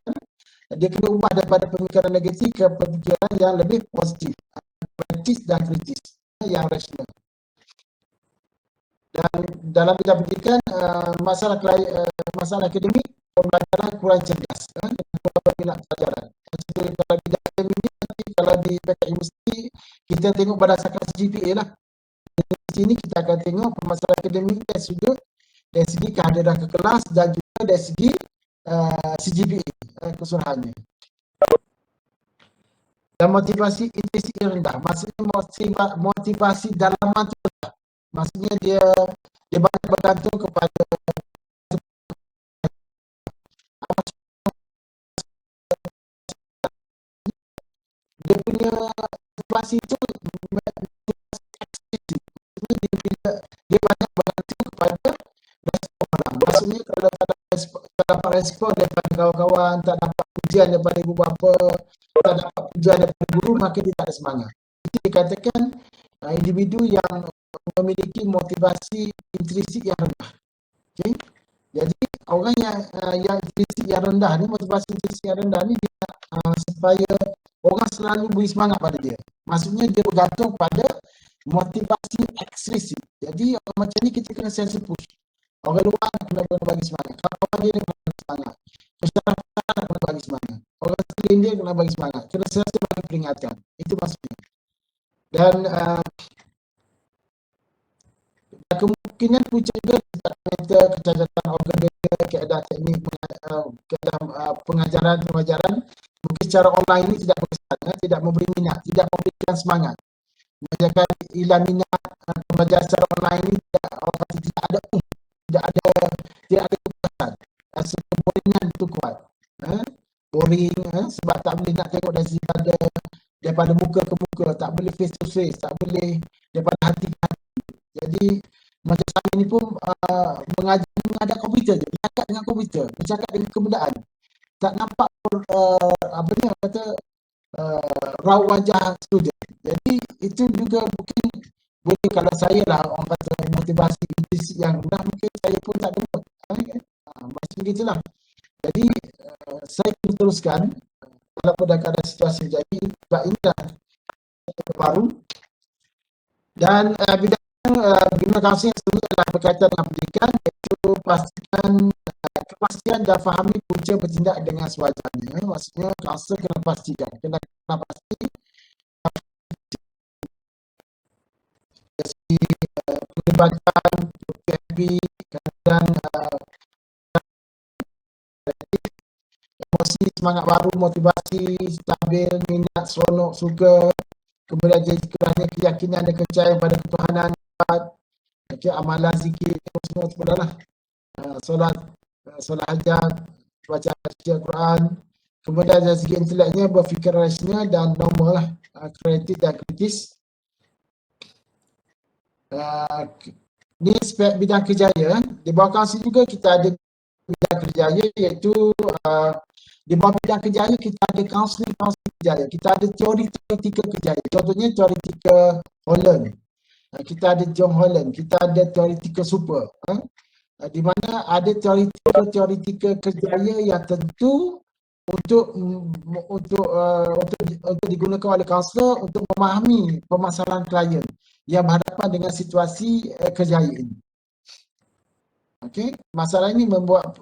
dia kena ubah daripada pemikiran negatif ke pemikiran yang lebih positif, praktis dan kritis, yang rasional. Dan dalam bidang pendidikan, masalah akademik, pembelajaran kurang cerdas, kurang minat pelajaran. Kalau bidang akademik ni, kalau di PKU universiti, kita kita tengok berdasarkan GPA lah. Di sini kita akan tengok permasalahan akademik dari sudut dari segi kehadiran ke kelas dan juga dari segi CGPA keseluruhannya. Dan motivasi intrinsi yang rendah, maksudnya motivasi dalaman tu rendah. Maksudnya dia banyak bergantung kepada dia punya motivasi tu dia banyak bergantung kepada respon orang. Maksudnya kalau tak dapat respon daripada kawan-kawan, tak dapat pujian daripada ibu bapa, tak dapat pujian daripada guru, maka dia tak ada semangat. Itu dikatakan individu yang memiliki motivasi intrinsik yang rendah. Okay? Jadi orang yang intrinsik yang rendah ni, motivasi intrinsik yang rendah ni dia supaya orang selalu beri semangat pada dia. Maksudnya dia bergantung pada motivasi ekstrinsik. Jadi orang macam ni kita kena sense push. Orang luar kena bagi semangat. Kawan dia kena bagi semangat. Masyarakat kena bagi semangat. Orang sekeliling dia kena bagi semangat. Kena sentiasa bagi peringatan. Itu maksudnya. Dan kemungkinan punca juga mental, kecacatan organ dada, keadaan teknik pengajaran, mungkin secara online ini tidak berkesan, tidak memberi minat, tidak memberikan semangat. Menjaga hilang minat pembelajaran secara online ini tidak ada kepuasan. Rasa keboringan itu kuat. Boring sebab tak boleh nak tengok daripada muka ke muka, tak boleh face to face, tak boleh daripada hati ke hati. Jadi macam saya ni pun mengajar komputer je, bercakap dengan komputer, bercakap dengan kebudayaan. Tak nampak raut wajah student. Jadi itu juga mungkin boleh kalau saya lah orang kata motivasi intrinsik yang rendah, mungkin saya pun tak dapat. Macam begitulah. Jadi saya akan teruskan walaupun dah ada situasi jadi sebab inilah baru dan bidang bina kaunseling sendiri adalah berkaitan dengan pendidikan, iaitu pastikan kepastian dan fahami punca bertindak dengan sewajarnya. Maksudnya kaunselor kena pastikan, kena pasti pelibatan PMP dan emosi, semangat baru, motivasi, stabil, minat, seronok, suka, kemudian jadi keyakinan dan kepercayaan pada ketuhanan, amalan, zikir, semua sebenarnya solat hajat, baca Al-Quran. Kemudian dari segi inteleknya berfikir rasional dan normal lah, kreatif dan kritis. Ni aspek bidang kerjaya. Di bawah kaunseling juga kita ada bidang kerjaya, iaitu di bawah bidang kerjaya kita ada kaunseling kerjaya. Kita ada teoretikal kerjaya. Contohnya teoretikal Holland. Kita ada John Holland. Kita ada teoretikal super. Di mana ada teoretikal kerjaya yang tentu untuk digunakan oleh kaunselor untuk memahami permasalahan klien yang berhadapan dengan situasi kerjaya ini. Okey, masalah ini membuat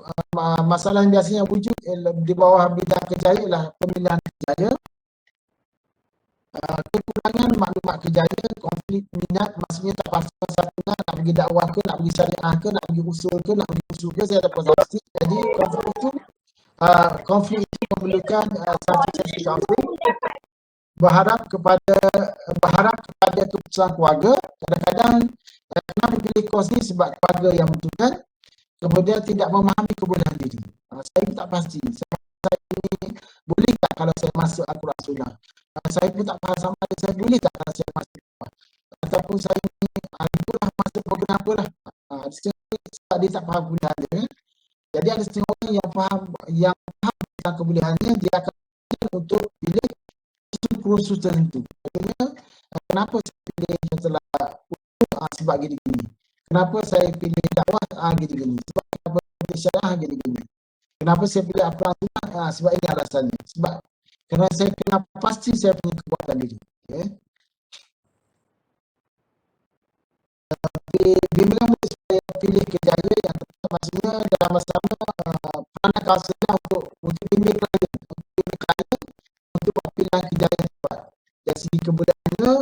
masalah yang biasanya wujud di bawah bidang kerjaya ialah pemilihan kerjaya, kekurangan maklumat kerjaya, konflik minat, maksudnya tak pasti satu nak pergi dakwah ke, nak pergi syariah ke, nak pergi usul ke, nak pergi usul ke, saya tak pasti. Jadi konflik itu memerlukan satu sesi kaunseling. Berharap kepada keputusan keluarga. Kadang-kadang kenapa pilih kos ni sebab keluarga yang menentukan, kemudian tidak memahami kebolehan diri. Saya tak pasti saya ini boleh tak kalau saya masuk Al-Quran Sunnah. Saya pun tak faham sama ada saya boleh tak kalau saya masuk ataupun saya ni itulah masuk program apalah. Sebab dia tak faham kebolehan dia. Jadi ada setengah orang yang faham tentang kebolehannya, dia akan untuk pilih kursus tertentu. Contohnya, kenapa saya pilih setelah sebab gini-gini. Kenapa saya pilih dakwah gini-gini. Sebab kenapa saya pilih syariah gini-gini. Kenapa saya pilih Al-Quran Sunnah sebab ini alasannya. Sebab kerana saya kena pasti saya punya kekuatan diri. Okay. Bimbingan boleh saya pilih kerjaya yang tetap, maksudnya dalam masa-masa peranan kaunselor untuk bimbing klien, untuk pilihan kerjaya yang tepat. Dari segi kebudayaannya,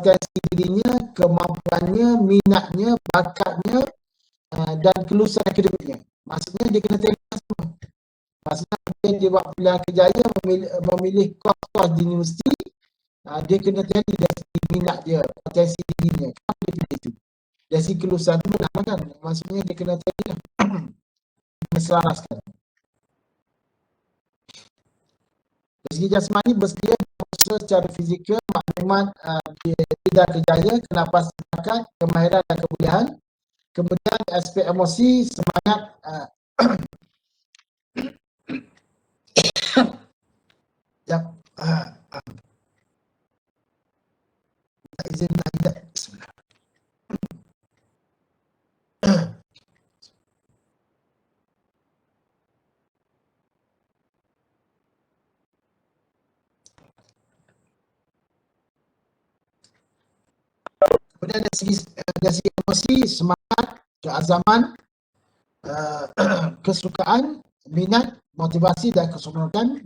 potensi dirinya, kemampuannya, minatnya, bakatnya dan kelulusan akademiknya. Maksudnya dia kena tengok semua. Maksudnya dia buat pilihan kerjaya, memilih kos-kos di universiti, dia kena tengok dari segi minat dia, potensi dirinya. Kenapa dia pilih itu? Dari segi kelulusan tu benar kan? Maksudnya dia kena tengok kena selaraskan. Dari segi jasmani, bersedia berusaha secara fizikal, maklumat di bidang kerjaya, kenapasan bakat, kemahiran dan kebolehan. Kemudian aspek emosi, semangat, izin tidak. Bismillah. Kemudian dari segi emosi, semangat, keazaman, kesukaan, minat, motivasi dan keseronokan.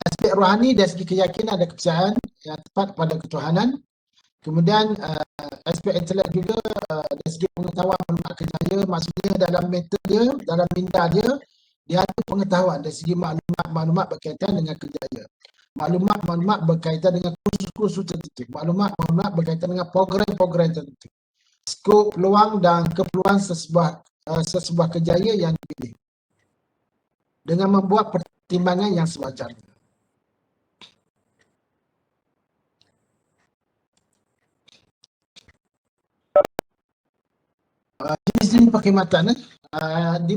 Aspek rohani dari segi keyakinan dan kepercayaan yang tepat pada ketuhanan. Kemudian aspek intelek juga dari segi pengetahuan maklumat kerjaya, maksudnya dalam mental dia, dalam minda dia, dia ada pengetahuan dari segi maklumat berkaitan dengan kerjaya. Maklumat berkaitan dengan kursus-kursus tertentu. Maklumat berkaitan dengan program-program tertentu. Skop, peluang dan keperluan sesebuah kerjaya yang dipilih. Dengan membuat pertimbangan yang sewajarnya. Jenis-jenis perkhidmatan di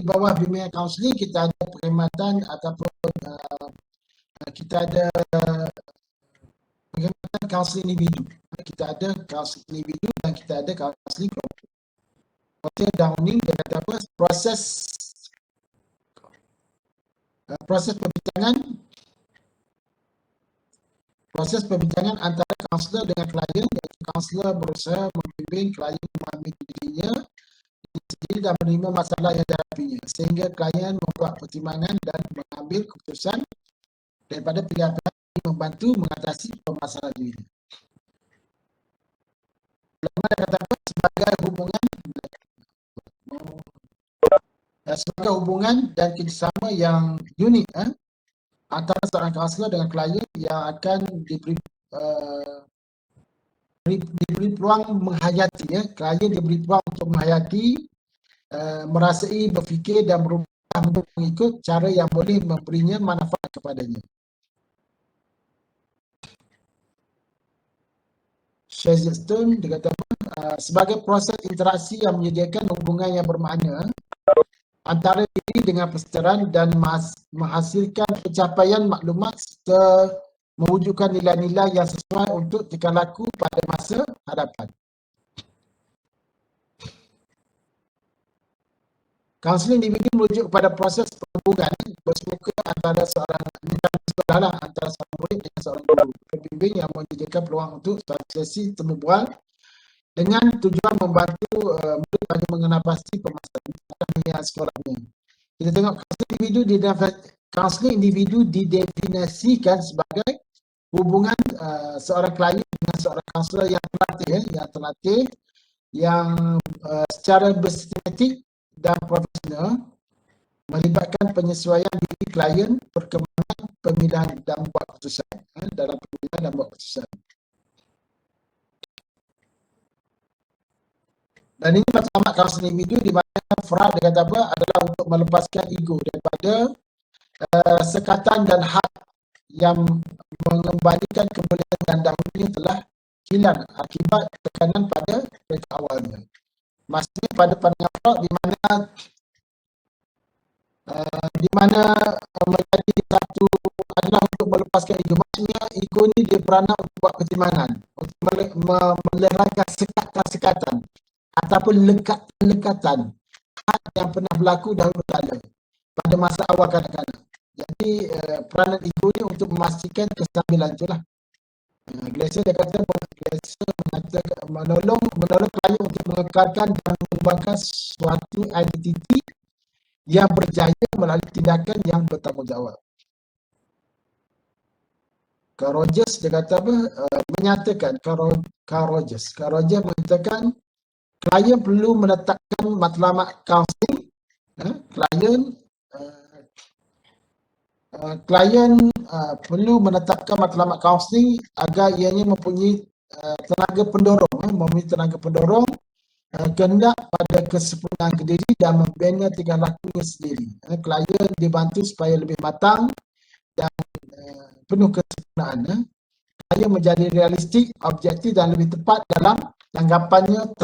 bawah bimbingan kaunseling kita ada perkhidmatan ataupun kita ada perkhidmatan kaunseling individu. Kita ada kaunseling individu dan kita ada kaunseling kelompok. Hotel Downing dia kata apa? Proses perbincangan antara kaunselor dengan klien, iaitu kaunselor berusaha membimbing klien memahami dirinya sendiri dan menerima masalah yang dihadapinya, sehingga klien membuat pertimbangan dan mengambil keputusan daripada pilihan-pilihan yang membantu mengatasi permasalahan dirinya. Ulama kata apa? Sebagai hubungan dan kerjasama yang unik antara seorang kaunselor dengan klien yang akan diberi peluang menghayati, klien diberi peluang untuk menghayati, merasai, berfikir dan berubah untuk mengikut cara yang boleh memberinya manfaat kepadanya. Shazia Stone dia kata sebagai proses interaksi yang menyediakan hubungan yang bermakna antara diri dengan perseteran dan menghasilkan pencapaian maklumat serta mewujudkan nilai-nilai yang sesuai untuk tingkah laku pada masa hadapan. Kaunseling individu merujuk kepada proses perhubungan bersemuka antara seorang murid dengan seorang guru. Pembimbing yang menyediakan peluang untuk sesi temu bual dengan tujuan membantu murid bagi mengenal pasti permasalahan sekolahnya. Kita tengok kaunseling individu didefinisikan sebagai hubungan seorang klien dengan seorang kaunselor yang terlatih, yang secara bersistematik dan profesional melibatkan penyesuaian diri klien, perkembangan, pemilihan dan buat keputusan dalam pemilihan dan buat keputusan. Dan ini matlamat kaunseling individu di mana Farah dia kata apa adalah untuk melepaskan ego daripada sekatan dan hak yang mengembalikan kebolehan yang dahulunya telah hilang akibat tekanan pada mereka awalnya. Maksudnya pada pandangan Farah di mana menjadi satu adalah untuk melepaskan ego. Maksudnya ego ni dia beranak untuk buat pertimbangan, untuk melerangkan sekatan-sekatan ataupun lekatan hak yang pernah berlaku dahulu kala pada masa awal kanak-kanak. Jadi peranan ego ni untuk memastikan kestabilan itulah. Glaser dia kata menolong klien untuk mengekalkan dan mengembangkan suatu identiti yang berjaya melalui tindakan yang bertanggungjawab. Carl Rogers dia kata apa? Menyatakan Carl Rogers mengatakan klien perlu menetapkan matlamat kaunseling. Klien perlu menetapkan matlamat kaunseling agar ianya mempunyai tenaga pendorong, kehendak pada kesempurnaan diri dan membina tingkah lakunya sendiri. Klien dibantu supaya lebih matang dan penuh kesempurnaan. Klien menjadi realistik, objektif dan lebih tepat dalam tanggapannya,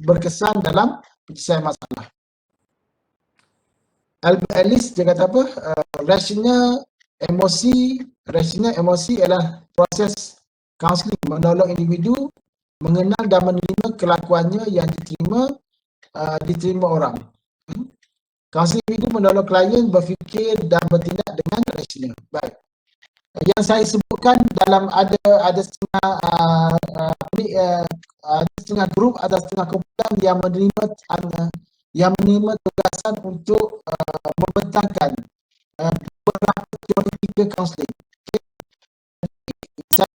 berkesan dalam penyelesaian masalah. Albert Ellis dia kata apa? Rasional emosi ialah proses kaunseling menolong individu mengenal dan menerima kelakuannya yang diterima orang. Kaunseling individu menolong klien berfikir dan bertindak dengan rasional. Baik. Yang saya sebutkan dalam ada setengah grup atau setengah kumpulan yang menerima tugasan untuk membentangkan beberapa teori kaunseling. Saya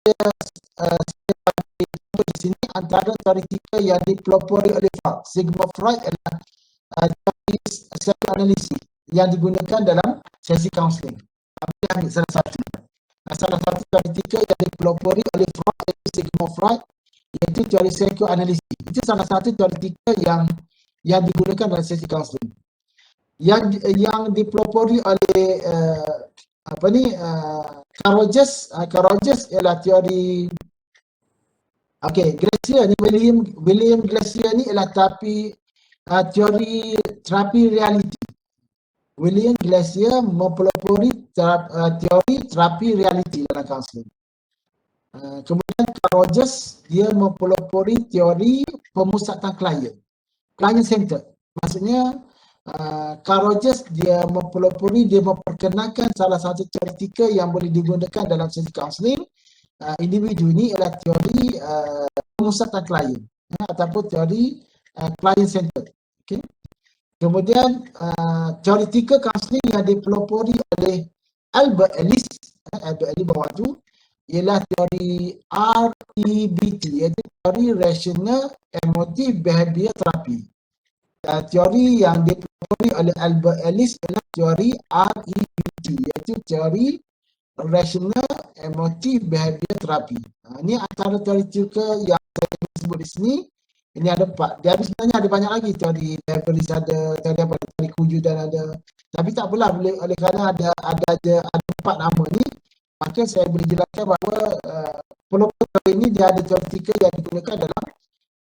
bagi di sini antara teori yang dipelopori oleh Sigmund Freud adalah teori psikoanalisis yang digunakan dalam sesi kaunseling. Ambil salah satu teori yang dipelopori oleh Freud, iaitu Sigmund Freud, iaitu teori psikoanalisis. Itu salah satu teori yang digunakan dalam sesi kaunseling. Yang dipelopori oleh Carl Rogers ialah teori Glaser ni, William Glaser ni ialah teori terapi realiti. William Glaser mempelopori teori terapi realiti dalam kaunseling. Kemudian Carl Rogers dia mempelopori teori pemusatan klien centered. Maksudnya Carl Rogers dia memperkenalkan salah satu teori yang boleh digunakan dalam sesi kaunseling individu ini ialah teori pemusatan klien ataupun teori client centered. Okay. Kemudian teori kaunseling yang dipelopori oleh Albert Ellis bawah tu ialah teori REBT, iaitu teori Rational Emotive Behavior Therapy. Teori yang dipelopori oleh Albert Ellis ialah teori REBT, iaitu teori Rational Emotive Behavior Therapy. Ini antara teori yang saya sebut di sini. Ini ada 4. Dia sebenarnya ada banyak lagi teori. Teori kewujudan ada. Tapi tak apalah, oleh kerana ada 4 nama ni, maka saya boleh jelaskan bahawa pelopor teori ini dia ada teori yang digunakan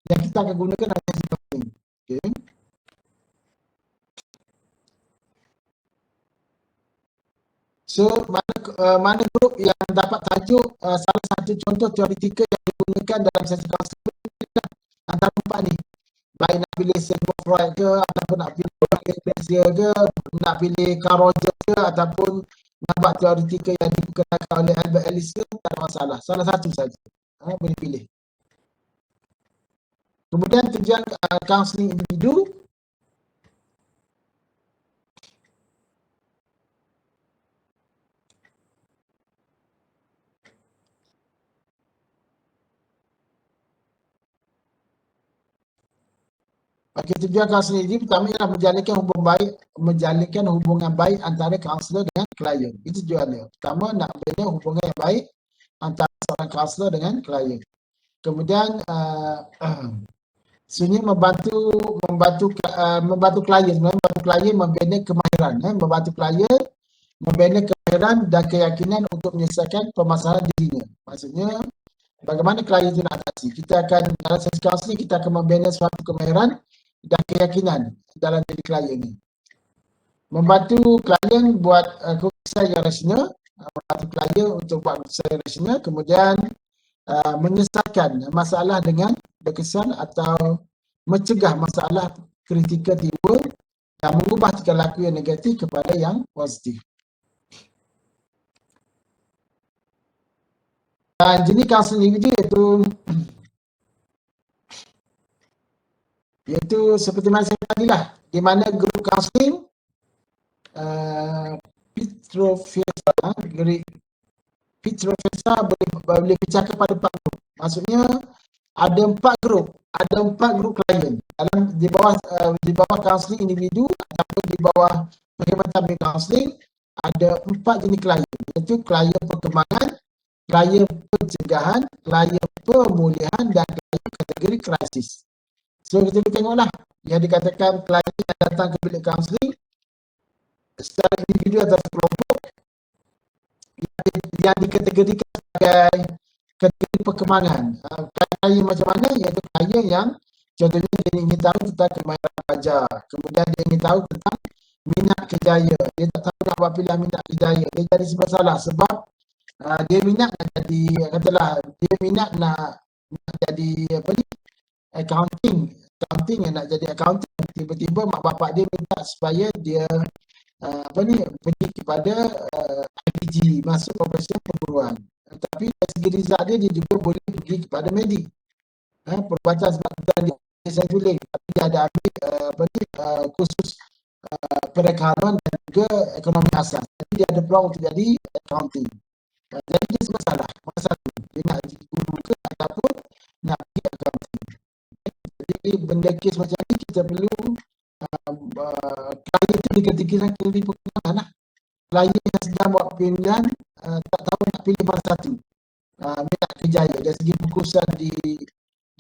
yang kita akan gunakan dalam sesi kaunseling. Okay. So, mana grup yang dapat tajuk salah satu contoh teoretikal yang digunakan dalam sesi kaunseling antara 4 ni. Baik nak pilih Sigmund Freud ke, ataupun nak pilih Glaser ke, nak pilih Carl Rogers ke, ataupun nak buat teoretikal yang dikenalkan oleh Albert Ellis ke, tak ada masalah. Salah satu saja. Boleh pilih. Kemudian tujuan kaunseling individu. Tujuan kaunseling ini pertama ialah menjalinkan hubungan baik antara kaunselor dengan klien. Itu tujuannya. Pertama, nak bina hubungan yang baik antara seorang kaunselor dengan klien. Kemudian sebenarnya membantu klien membina kemahiran, membantu klien membina kemahiran dan keyakinan untuk menyelesaikan permasalahan dirinya. Maksudnya bagaimana klien itu nak atasi. Kita akan dalam sesi kaunseling kita akan membina suatu kemahiran dan keyakinan dalam diri klien ini. Membantu klien buat keputusan yang rasional, membantu klien untuk buat keputusan yang rasional, kemudian menyelesaikan masalah dengan berkesan atau mencegah masalah kritikal timbul dan mengubah tingkah laku yang negatif kepada yang positif. Dan jenis kaunseling individu iaitu seperti mana saya tadi lah, di mana grup kaunseling Fit Professor boleh pecah kepada 4 grup. Maksudnya ada 4 grup klien di bawah kaunseling individu ataupun di bawah perkhidmatan bimbing kaunseling. Ada 4 jenis klien, iaitu klien perkembangan, klien pencegahan, klien pemulihan dan klien kategori krisis. So kita tengoklah yang dikatakan klien yang datang ke bilik kaunseling secara individu atau kelompok yang dikategorikan sebagai kategori perkembangan. Klien macam mana? Iaitu klien yang contohnya dia ingin tahu tentang kemahiran belajar, kemudian dia ingin tahu tentang minat kerjaya, dia tak tahu nak buat pilihan minat kerjaya, dia jadi masalah sebab dia minat nak jadi, katalah dia minat nak jadi apa ni, accounting yang nak jadi accounting, tiba-tiba mak bapak dia minta supaya dia pergi kepada IPG, masuk profesional perguruan. Tapi dari segi result dia juga boleh pergi kepada medik. Perubatan sebab dia saya tulis, tapi dia ada ambil khusus perekonomian dan juga ekonomi asas. Jadi dia ada peluang untuk jadi accounting. Jadi dia masalah. Masa tu dia nak jadi guru ke ataupun nak pergi accounting. Jadi benda kes macam ni kita perlu klien itu dikategorikan kategori perkembangan lah. Klien yang sedang buat pilihan tak tahu nak pilih mana satu, minat kerjaya dari segi fokusan di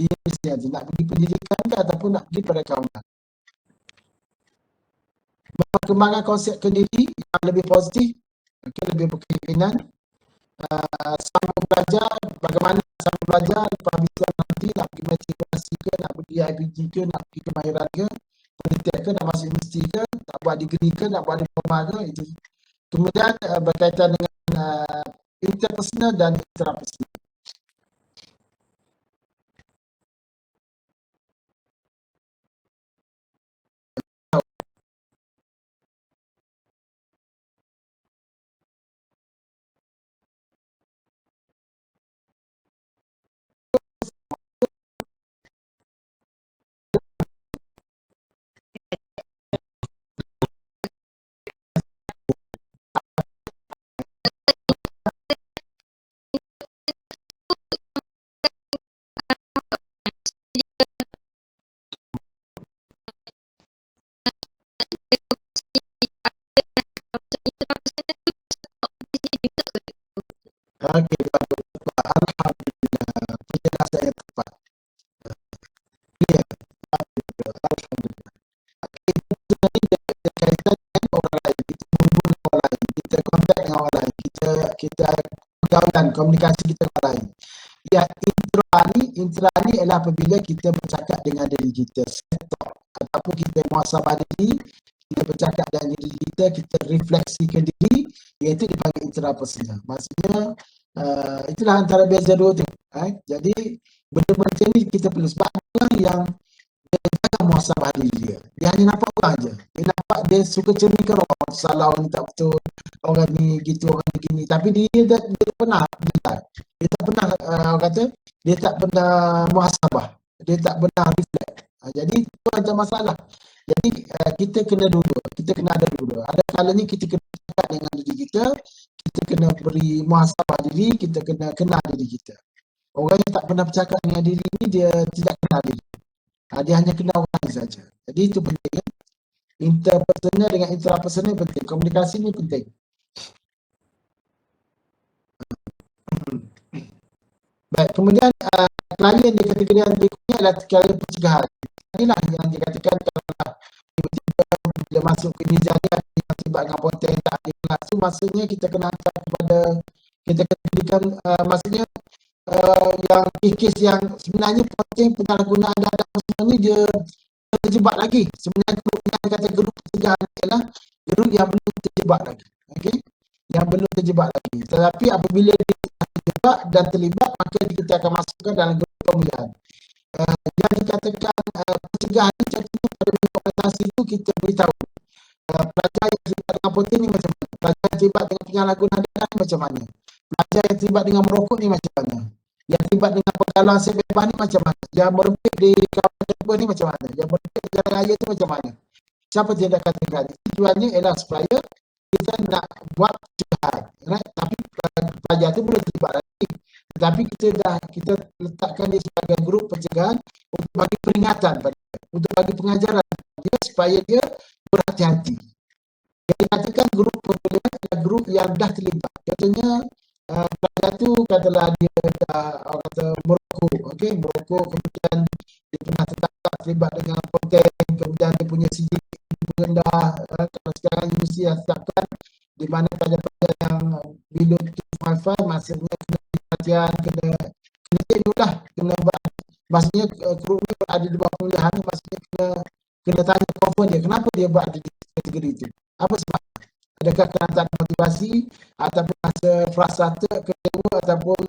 universiti, nak pergi pendidikan ke ataupun nak pergi perekonomian. Perkembangan konsep kendiri yang lebih positif, lebih berkeinginan, sambung belajar, bagaimana sambung belajar lepas habis nanti nak pergi matrikulasi ke, nak pergi IPG ke, nak pergi kemahiran ke, penelitian ke, nak masuk universiti ke, nak buat degree ke, nak buat diploma ke, itu. Kemudian berkaitan dengan interpersonal dan intrapersonal. Okey, alhamdulillah, penjelasan yang tepat. Alhamdulillah. Okey, sebenarnya dia kaitan dengan orang lain, kita berhubung dengan orang lain, kita kontak dengan orang lain, kita pergaulan, komunikasi kita dengan orang lain. Ya, intra ni adalah apabila kita bercakap dengan diri kita, self-talk, ataupun kita muhasabah diri, kita bercakap dengan diri kita refleksikan diri, iaitu dipanggil intrapersonal. Maksudnya itulah antara beza dua tu. Jadi benda macam ni kita perlu, sebab orang yang dia jaga muhasabah diri dia, dia hanya nampak orang je, dia nampak dia suka cerminkan orang, salah orang ni tak betul, orang ni gitu, orang ni gini, tapi dia tak pernah dia tak pernah orang kata dia tak pernah muhasabah, dia tak pernah reflect. Jadi itu ada masalah. Jadi kita kena ada dua. Ada kalanya kita kena cakap dengan diri kita kena beri muhasabah diri, kita kena kenal diri kita. Orang yang tak pernah bercakap dengan diri ni, dia tidak kenal diri. Dia hanya kenal orang saja. Jadi itu penting. Interpersonal dengan intrapersonal penting. Komunikasi ni penting. Baik, kemudian klien di kategori yang berikutnya adalah klien pencegahan. Inilah yang dikatakan kalau tiba-tiba bila masuk ke nizamnya tiba dengan konten tak ada kelas tu, maksudnya kita kena hantar kepada, kita kena berikan maksudnya yang kes yang sebenarnya konten penyalahgunaan data semua ni dia terjebak lagi. Sebenarnya grup yang kata grup pencegahan adalah grup yang belum terjebak lagi. Okey, yang belum terjebak lagi. Tetapi apabila dia terjebak dan terlibat, maka kita akan masukkan dalam grup pemulihan. Yang dikatakan pencegahan ni contohnya pada implementasi itu kita beritahu pelajar yang terlibat dengan poten ni macam mana, pelajar yang terlibat dengan penyalahgunaan data ni macam mana, pelajar yang terlibat dengan merokok ni macam mana, yang terlibat dengan pergaulan seks bebas ni macam mana, yang merepek di kawasan campur ni macam mana, yang merepek di jalan raya tu macam mana. Siapa tindakan tegas? Tujuannya ialah supaya kita nak buat pencegahan, right? Tapi belajar tu boleh terlibat lagi. Tetapi kita letakkan dia sebagai grup pencegahan untuk bagi peringatan pada dia, untuk bagi pengajaran dia supaya dia berhati-hati. Jadi katakan grup pencegahan adalah grup yang dah terlibat. Contohnya pelajar tu katalah dia dah kata merokok, okey, merokok, kemudian dia pernah terlibat dengan konten, kemudian dia punya CGPA rendah. Kalau sekarang universiti dah tetapkan di mana pelajar-pelajar yang below 2.5 maksudnya kena perhatian, kena lah, maksudnya grup ni berada di bawah pemilihan, maksudnya kena tanya confirm dia kenapa dia berada di kategori itu, apa sebab, adakah kerana tak ada motivasi ataupun rasa frustration, kecewa, ataupun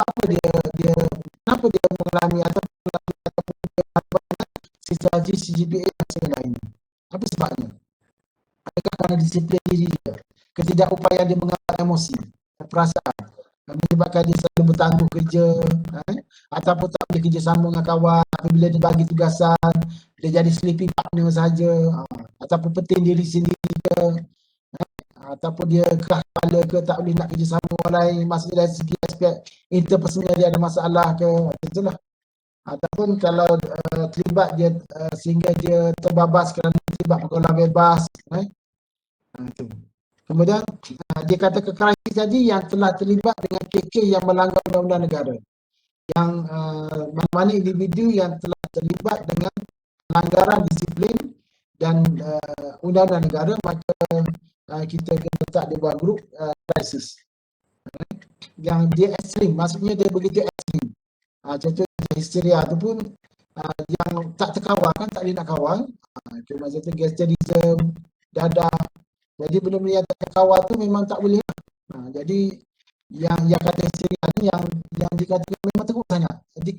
apa dia kenapa dia mengalami ataupun situasi CGPA dan lainnya, apa sebabnya, adakah kerana disiplin diri dia, ketidakupayaan dia mengatur emosi, perasaan, menyebabkan dia selalu bertangguh kerja, ataupun tak boleh kerjasama dengan kawan, apabila dia bagi tugasan, dia jadi sleeping partner saja, ataupun penting diri sendiri ke, ataupun dia keras kepala ke, tak boleh nak kerjasama orang lain, maksudnya dari segi aspek interpersonal dia ada masalah ke, itulah. Ataupun kalau terlibat dia sehingga dia terbabas kerana terlibat pergaulan bebas, itu. Kemudian dia kata kekerasan tadi yang telah terlibat dengan kes yang melanggar undang-undang negara, yang mana-mana individu yang telah terlibat dengan pelanggaran disiplin dan undang-undang negara, maka kita kena letak di bawah grup krisis. Yang dia ekstrim, maksudnya dia begitu ekstrim. Contoh histeria tu pun yang tak terkawal kan, tak boleh nak kawal. Macam tu gangsterism, dadah. Jadi benda-benda yang tak terkawal tu memang tak boleh. Jadi yang kata histeria ni yang dikatakan memang teruk sangat. Jadi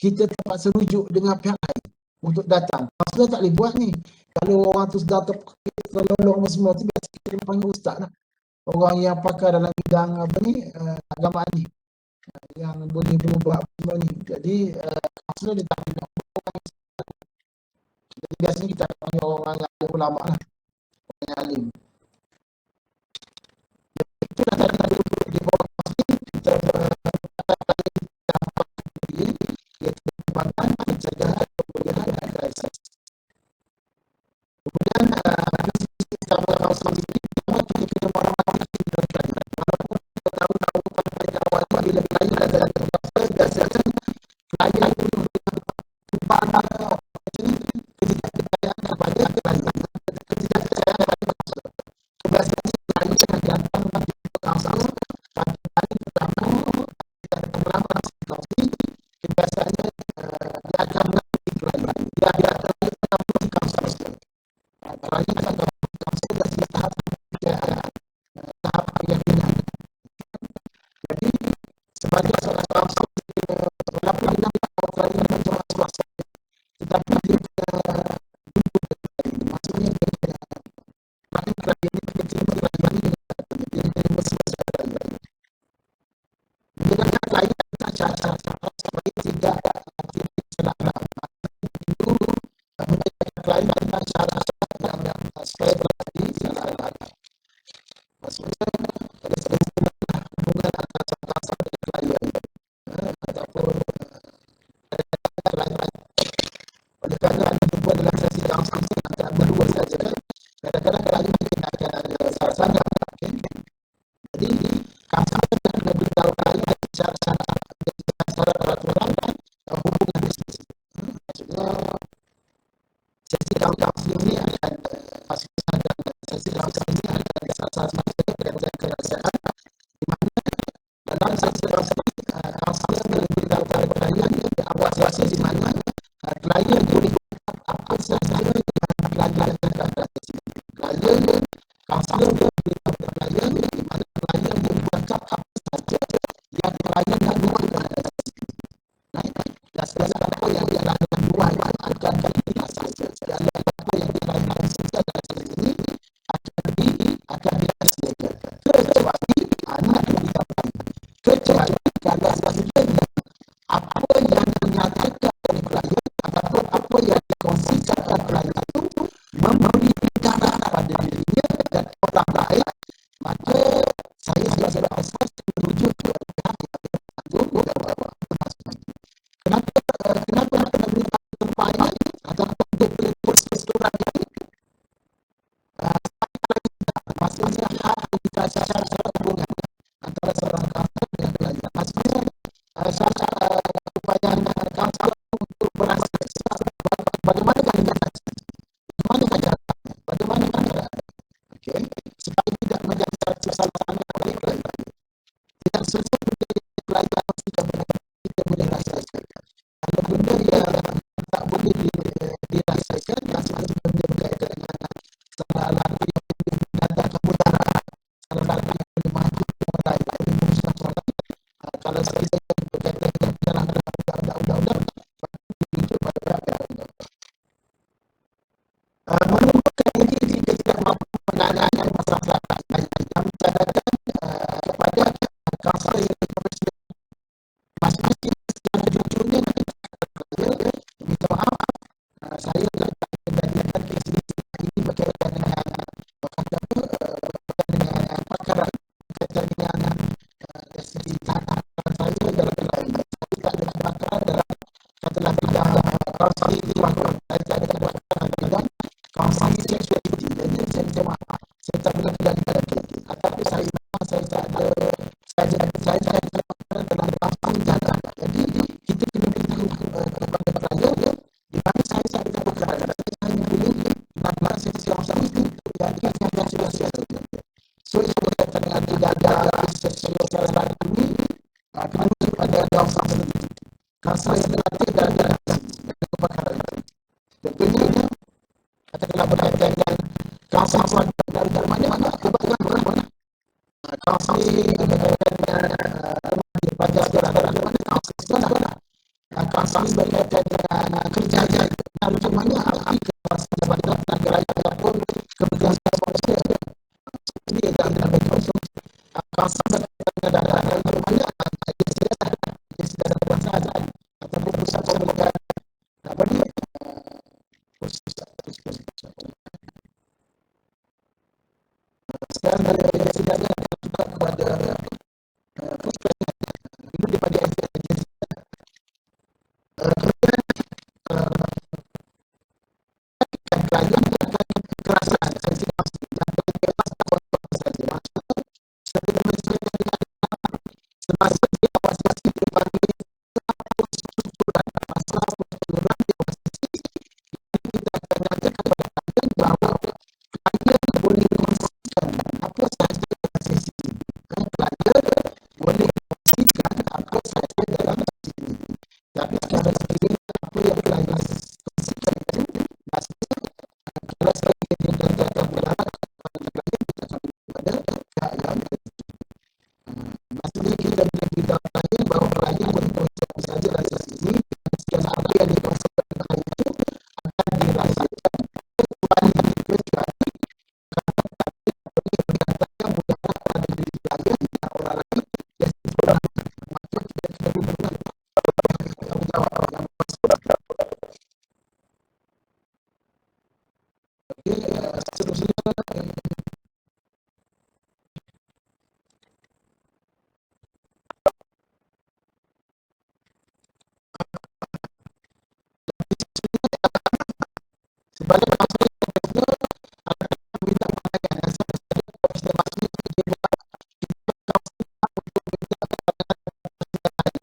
kita terpaksa rujuk dengan pihak lain untuk datang. Maksudnya tak boleh buat ni. Kalau orang tu sudah terlolong semua tu, biasa kita panggil ustaz lah. Orang yang pakar dalam bidang agama ni, yang boleh berubah semua ni. Jadi maksudnya dia tak boleh nak buat. Jadi biasanya kita panggil orang yang ulama lah, orang yang alim. Itu dah tadi di bawah masjid kita iaitu pengembangan, pencegahan, pemulihan dan krisis. Kemudian kita kawasan ini kita kena mengamati mereka. Walaupun kita tahu pada awal bila klien ada terdaftar, biasanya klien itu memberikan tumpangan ketidakpercayaan kepada klien, ketidakpercayaan kepada masyarakat. Biasanya klien yang datang di kawasan pada kali pertama kita ada pengalaman situasi, biasanya dia akan mengerti klien, dia akan mengerti kawasan. Klien akan mengerti kawasan dari tahap keyakinan. Jadi sebagai seorang kawasan walaupun dia nak klien macam swasta, tetapi dia maksudnya klien ini kecil klien ini besar klien. Menggunakan klien tak cara supaya tidak salah. Itu menggunakan klien dengan cara yang supaya berarti salah. Maksudnya ada sebuah hubungan antara kawasan dan klien ataupun klien. Oleh kerana ada hubungan dalam sesi kawasan antara berdua saja, kadang-kadang klien kita akan ada salah sangka. Jadi kawasan akan memberitahu klien secara peraturan hubungan bisnes. Maksudnya sesi kawasan ini akan maksudnya sesi kawasan ini akan salah satu kerajaan di mana dalam sesi kawasan memberitahu kepada klien awal situasi di mana klien boleh apa sahaja dengan klien yang ada di sini. Klien kawasan memberitahu klien di mana klien boleh bercakap apa sahaja yang klien nak buat ada di sini. Dan segala apa yang dia lakukan buat akan saja. Segala apa yang dia lakukan secara sini akan dihasilkan. Kecuali anak didapat. Kecuali kalau sebenarnya apa yang dinyatakan oleh klien ataupun apa yang dikongsikan oleh klien itu memberi tekanan pada dirinya dan orang lain boleh dirasakan salah satu benda berkaitan dengan salah satu yang boleh mendatangkan mudarat, salah satu yang boleh maju orang lain, boleh memusnahkan orang lain. Kalau saya berkaitan dengan penyerangan undang-undang, itu pada perkara menemukan diri jika tidak mampu menangani masalah lain dan mencatatkan kepada kansel yang profesional masing-masing secara jujurnya saya minta maaf saya telah menjadikan kes ini berkaitan dengan perkara berkaitan dengan sisi tanah saya dalam lain tidak ada perkara dalam katalah bidang kansel itu saya ada perkara bidang kansel seksualiti dan saya minta maaf saya tak boleh dalam tetapi saya tak ada saya dalam kampung jalan. Jadi kita kena beritahu kepada pelajar di mana saya ada perkara saya hanya boleh melakukan sesi sama itu jadi saya so itu berkaitan dengan tidak ada sesi secara ini kena masuk pada kawasan sendiri kawasan sendiri dan perkara tentunya katakanlah berkaitan dengan kawasan dari mana mana kawasan berkaitan dengan pelajar dari mana kawasan berkaitan dengan kerja dan mana arti kawasan jabatan negara ataupun kementerian sosial ini dalam kawasan berkaitan dengan mana ada sesuatu sahaja ataupun pusat pemerintahan apa ni sekarang dari sidangnya juga kepada itu daripada klien kekerasan saya pastikan semasa dia awasi berbagi masalah prosedural kita akan ajak kepada klien bahawa klien boleh konsisten apa sahaja dalam sesi ini klien boleh konsisten apa sahaja dalam sesi ini tapi secara sekiranya apa yang klien konsisten itu maksudnya kalau sekiranya dia datang berlaku klien kita akan kepada klien maksudnya kita boleh beritahu klien bahawa klien boleh konsisten saja dalam sesi ini dan segala apa yang dikonsisten klien itu akan dirasakan kecuali mengatakan mudarat pada diri klien dan orang lain yang sebenarnya maka kita kena benar tanggungjawab yang seterusnya sebalik masalah profesional akan meminta pandangan asal profesional maksudnya dia buat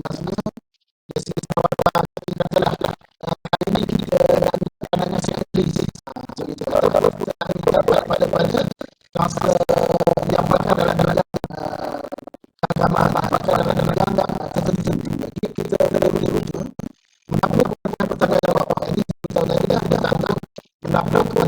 maksudnya dari segi tawaran katalah kali ini kita nak pandangan psikologis so kita dapat pada kansel yang pakar dalam bidang agama pakar dalam bidang tertentu jadi kita boleh rujuk mengapa pertanyaan jawab ini kita dah mengapa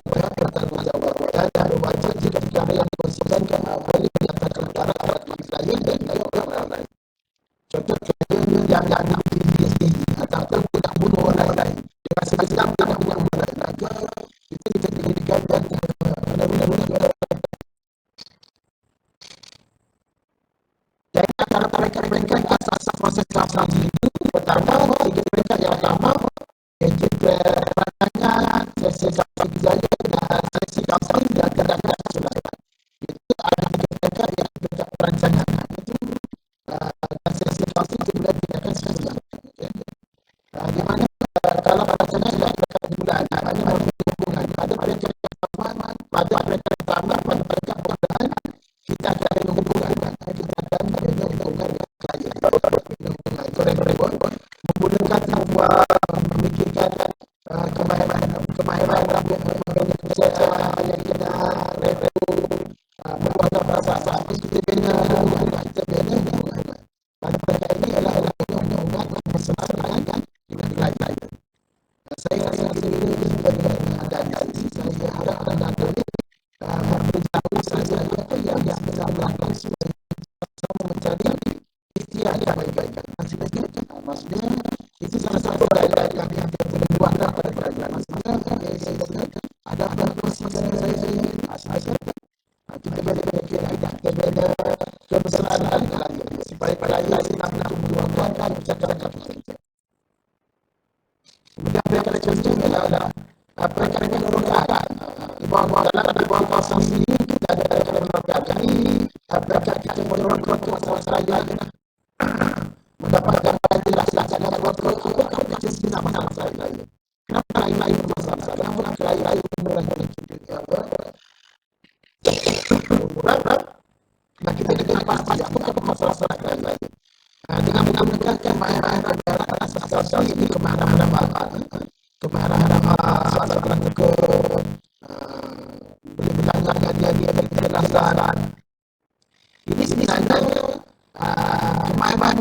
Kira-kira contohnya adalah perkara rokaat. Di bawah kawasan sini kita ada perkara rokaat. Jadi perkara kita merokok masalah saya mendapatkan penjelasan dalam rokok itu kan kecil masalah saya. Kenapa lain-lain masalah? Kenapa lain-lain murah nah kita pasti apa masalah lain-lain. Dengan menggunakan main-main asal ini kemana-mana salah-salah ke boleh berlangganan dia penjelasan ini sebenarnya kemahiran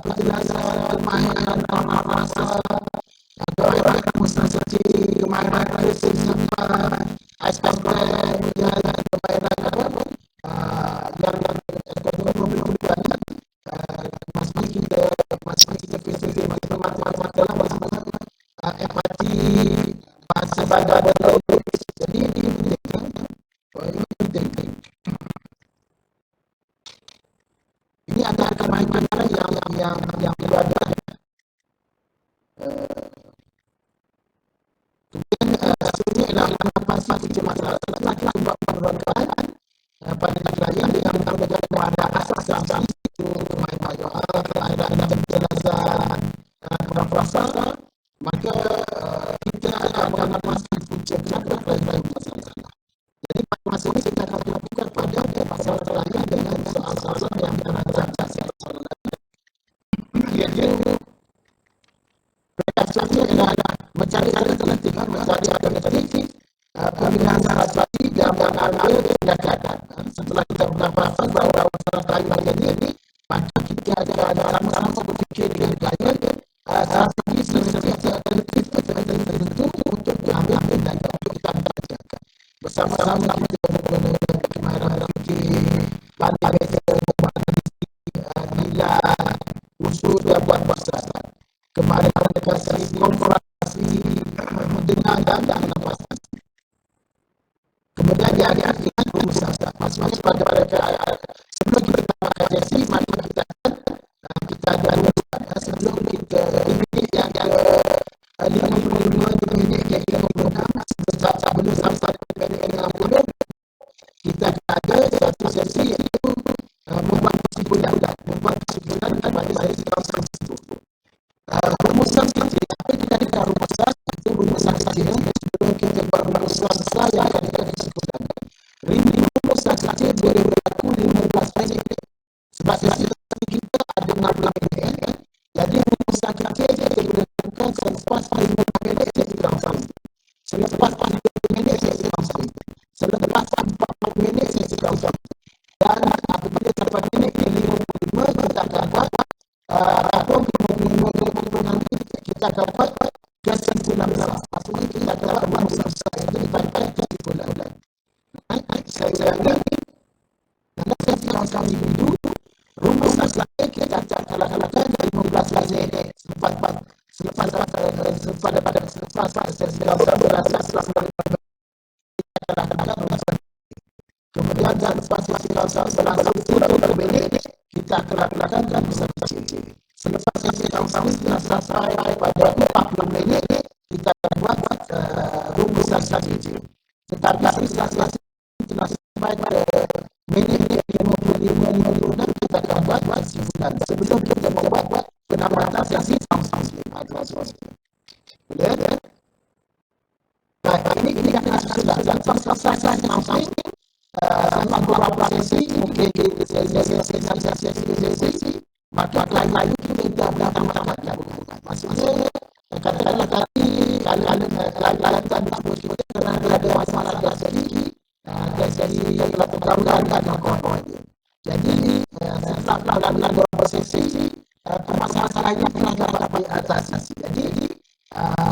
penjelasan kemahiran rasa kemahiran demonstrasi kemahiran simpan aspek kemahiran empati bahasa badan jadi ini penting. Ini ada kemahiran yang ada. Kemudian ini adalah kapasitas masalah laki-laki perempuan pada layan yang menggunakan muara asas itu kemahiran ada penjelasan perasa maka kita akan mengamalkan punca lain masalah. Jadi masa ini kita akan lakukan pada masalah lain dengan soal-soal yang terancam iaitu perkataannya adalah mencari alternatif pembinaan strategi dan mengambil tindakan. Setelah kita mendapatkan bahawa masalah lain ini maka kita ada sama-sama berfikir dengan baik strategi alternatif tertentu untuk mengambil tindakan untuk kita bacakan bersama-sama kita kemahiran pandai nilai usul dan buat bahasa kemahiran komunikasi mendengar dan nafas. Kemudian diartikan rumus maksudnya pada sebelum kita pakai sesi maka kita ada sebelum kita ini yang 55 minit yang kita menggunakan sebelum sampai ke 60 kita ada satu sesi iaitu membuat kesimpulan kepada sesi tersebut. Rumusan kecil apa kita ada rumusan itu rumusan kecil sebelum kita buat rumusan besar yang akan kita kesimpulan. Rumusan kecil boleh berlaku 15 minit sebab sesi kita ada 60 minit. Jadi rumusan kecil kita gunakan selepas 15 minit sesi langsung. Selepas 15 minit sesi langsung. Selepas 40 minit sesi langsung. Dan apabila dapat minit ke 55 kita akan buat kita dapat kesimpulan maksudnya kita dapat selesai jadi pada kesimpulan saya dalam sesi langsung itu rumus selesai kita akan lakukan 15 minit selepas sesi langsung kemudian selepas sesi langsung berlangsung 10 minit kita akan lakukan rumusan kecil. Selepas sesi langsung selesai pada 40 minit kita buat rumusan kecil. Tetapi setelah sampai pada minit 55 kita akan buat kesimpulan sebelum kita membuat penamatan sesi langsung. Boleh ya? Baik, ini kan sudah selesai langsung. Sama beberapa sesi mungkin sesi maka lain kita tambah maksudnya katakanlah tadi kalau kita ada masalah dari pergaulan dan kawan-kawan jadi setelah beberapa sesi permasalahannya pernah dapat diatasi jadi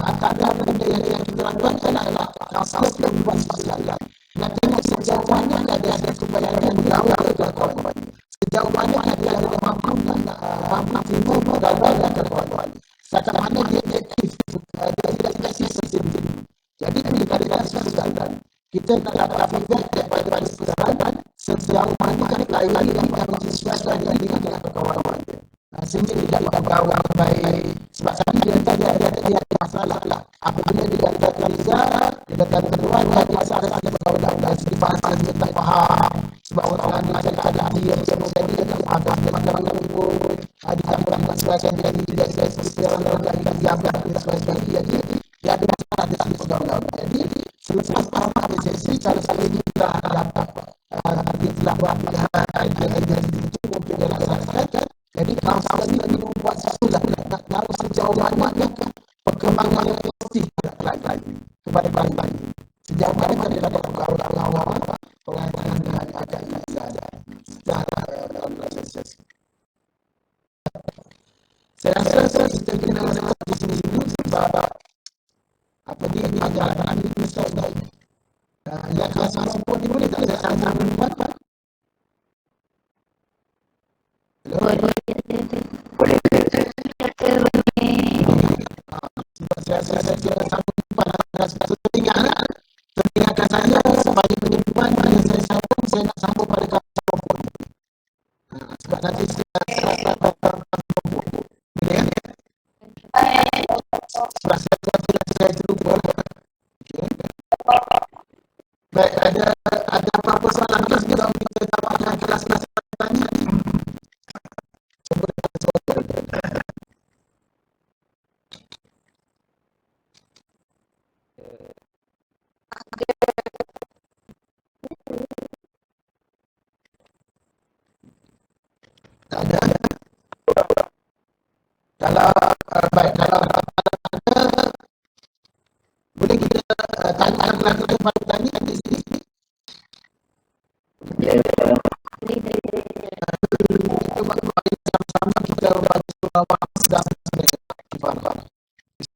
antara benda yang kita lakukan adalah masalah yang buat masalah. Dan tengok sejauh mana ada kebayangan berlawan ke kawan-kawan. Sejauh mana ada mampu dan kawan-kawan. Sejauh mana dia aktif, dia tidak sistem. Jadi kita ada kesalahan. Kita tak dapat feedback daripada kesalahan sejauh mana lain-lain yang menyesuaikan dengan kawan-kawan. Sehingga tidak ada kawan baik. Sebab tadi dia dia dikatakan Riza, dikatakan kedua dia diasaskan pergaulan dari segi bahasa dia tak faham. Sebab orang ni cakap dia semua tadi dia tak faham. Dia makan pun ditambah dengan sebagainya dia seperti orang lagi diablah dan sebagainya. Jadi dia ada masalah dari segi pergaulan. Jadi selepas faham sesi cara sekali kita dapat dia telah buat pilihan dia cukup untuk dia laksanakan. Jadi kawasan ini membuat sesuatu nak tahu sejauh mana perkembangan yang pasti kepada balik sejauh mana kita dapat awal-awal pengajaran dan agak secara proses. Saya rasa kita kena di sini sebab apa dia ajaran ini misalnya yang kelas support ni boleh tak ada sama apa? Boleh. Saya kira sambung pada telingakan saya sebagai penyembuhan pada saya sambung, saya nak sambung pada kelas support. Sebab nanti saya boleh kan? Sebab saya terlupa. Baik, ada apa-apa soalan ke sebelum kita tawarkan kelas-kelas tanya ni? Tak ada. Kalau baik, kalau ada boleh kita tanya kelas-kelas pada tanya di sini. Kita sama-sama kita baca surah Al-Asr dan sebagainya.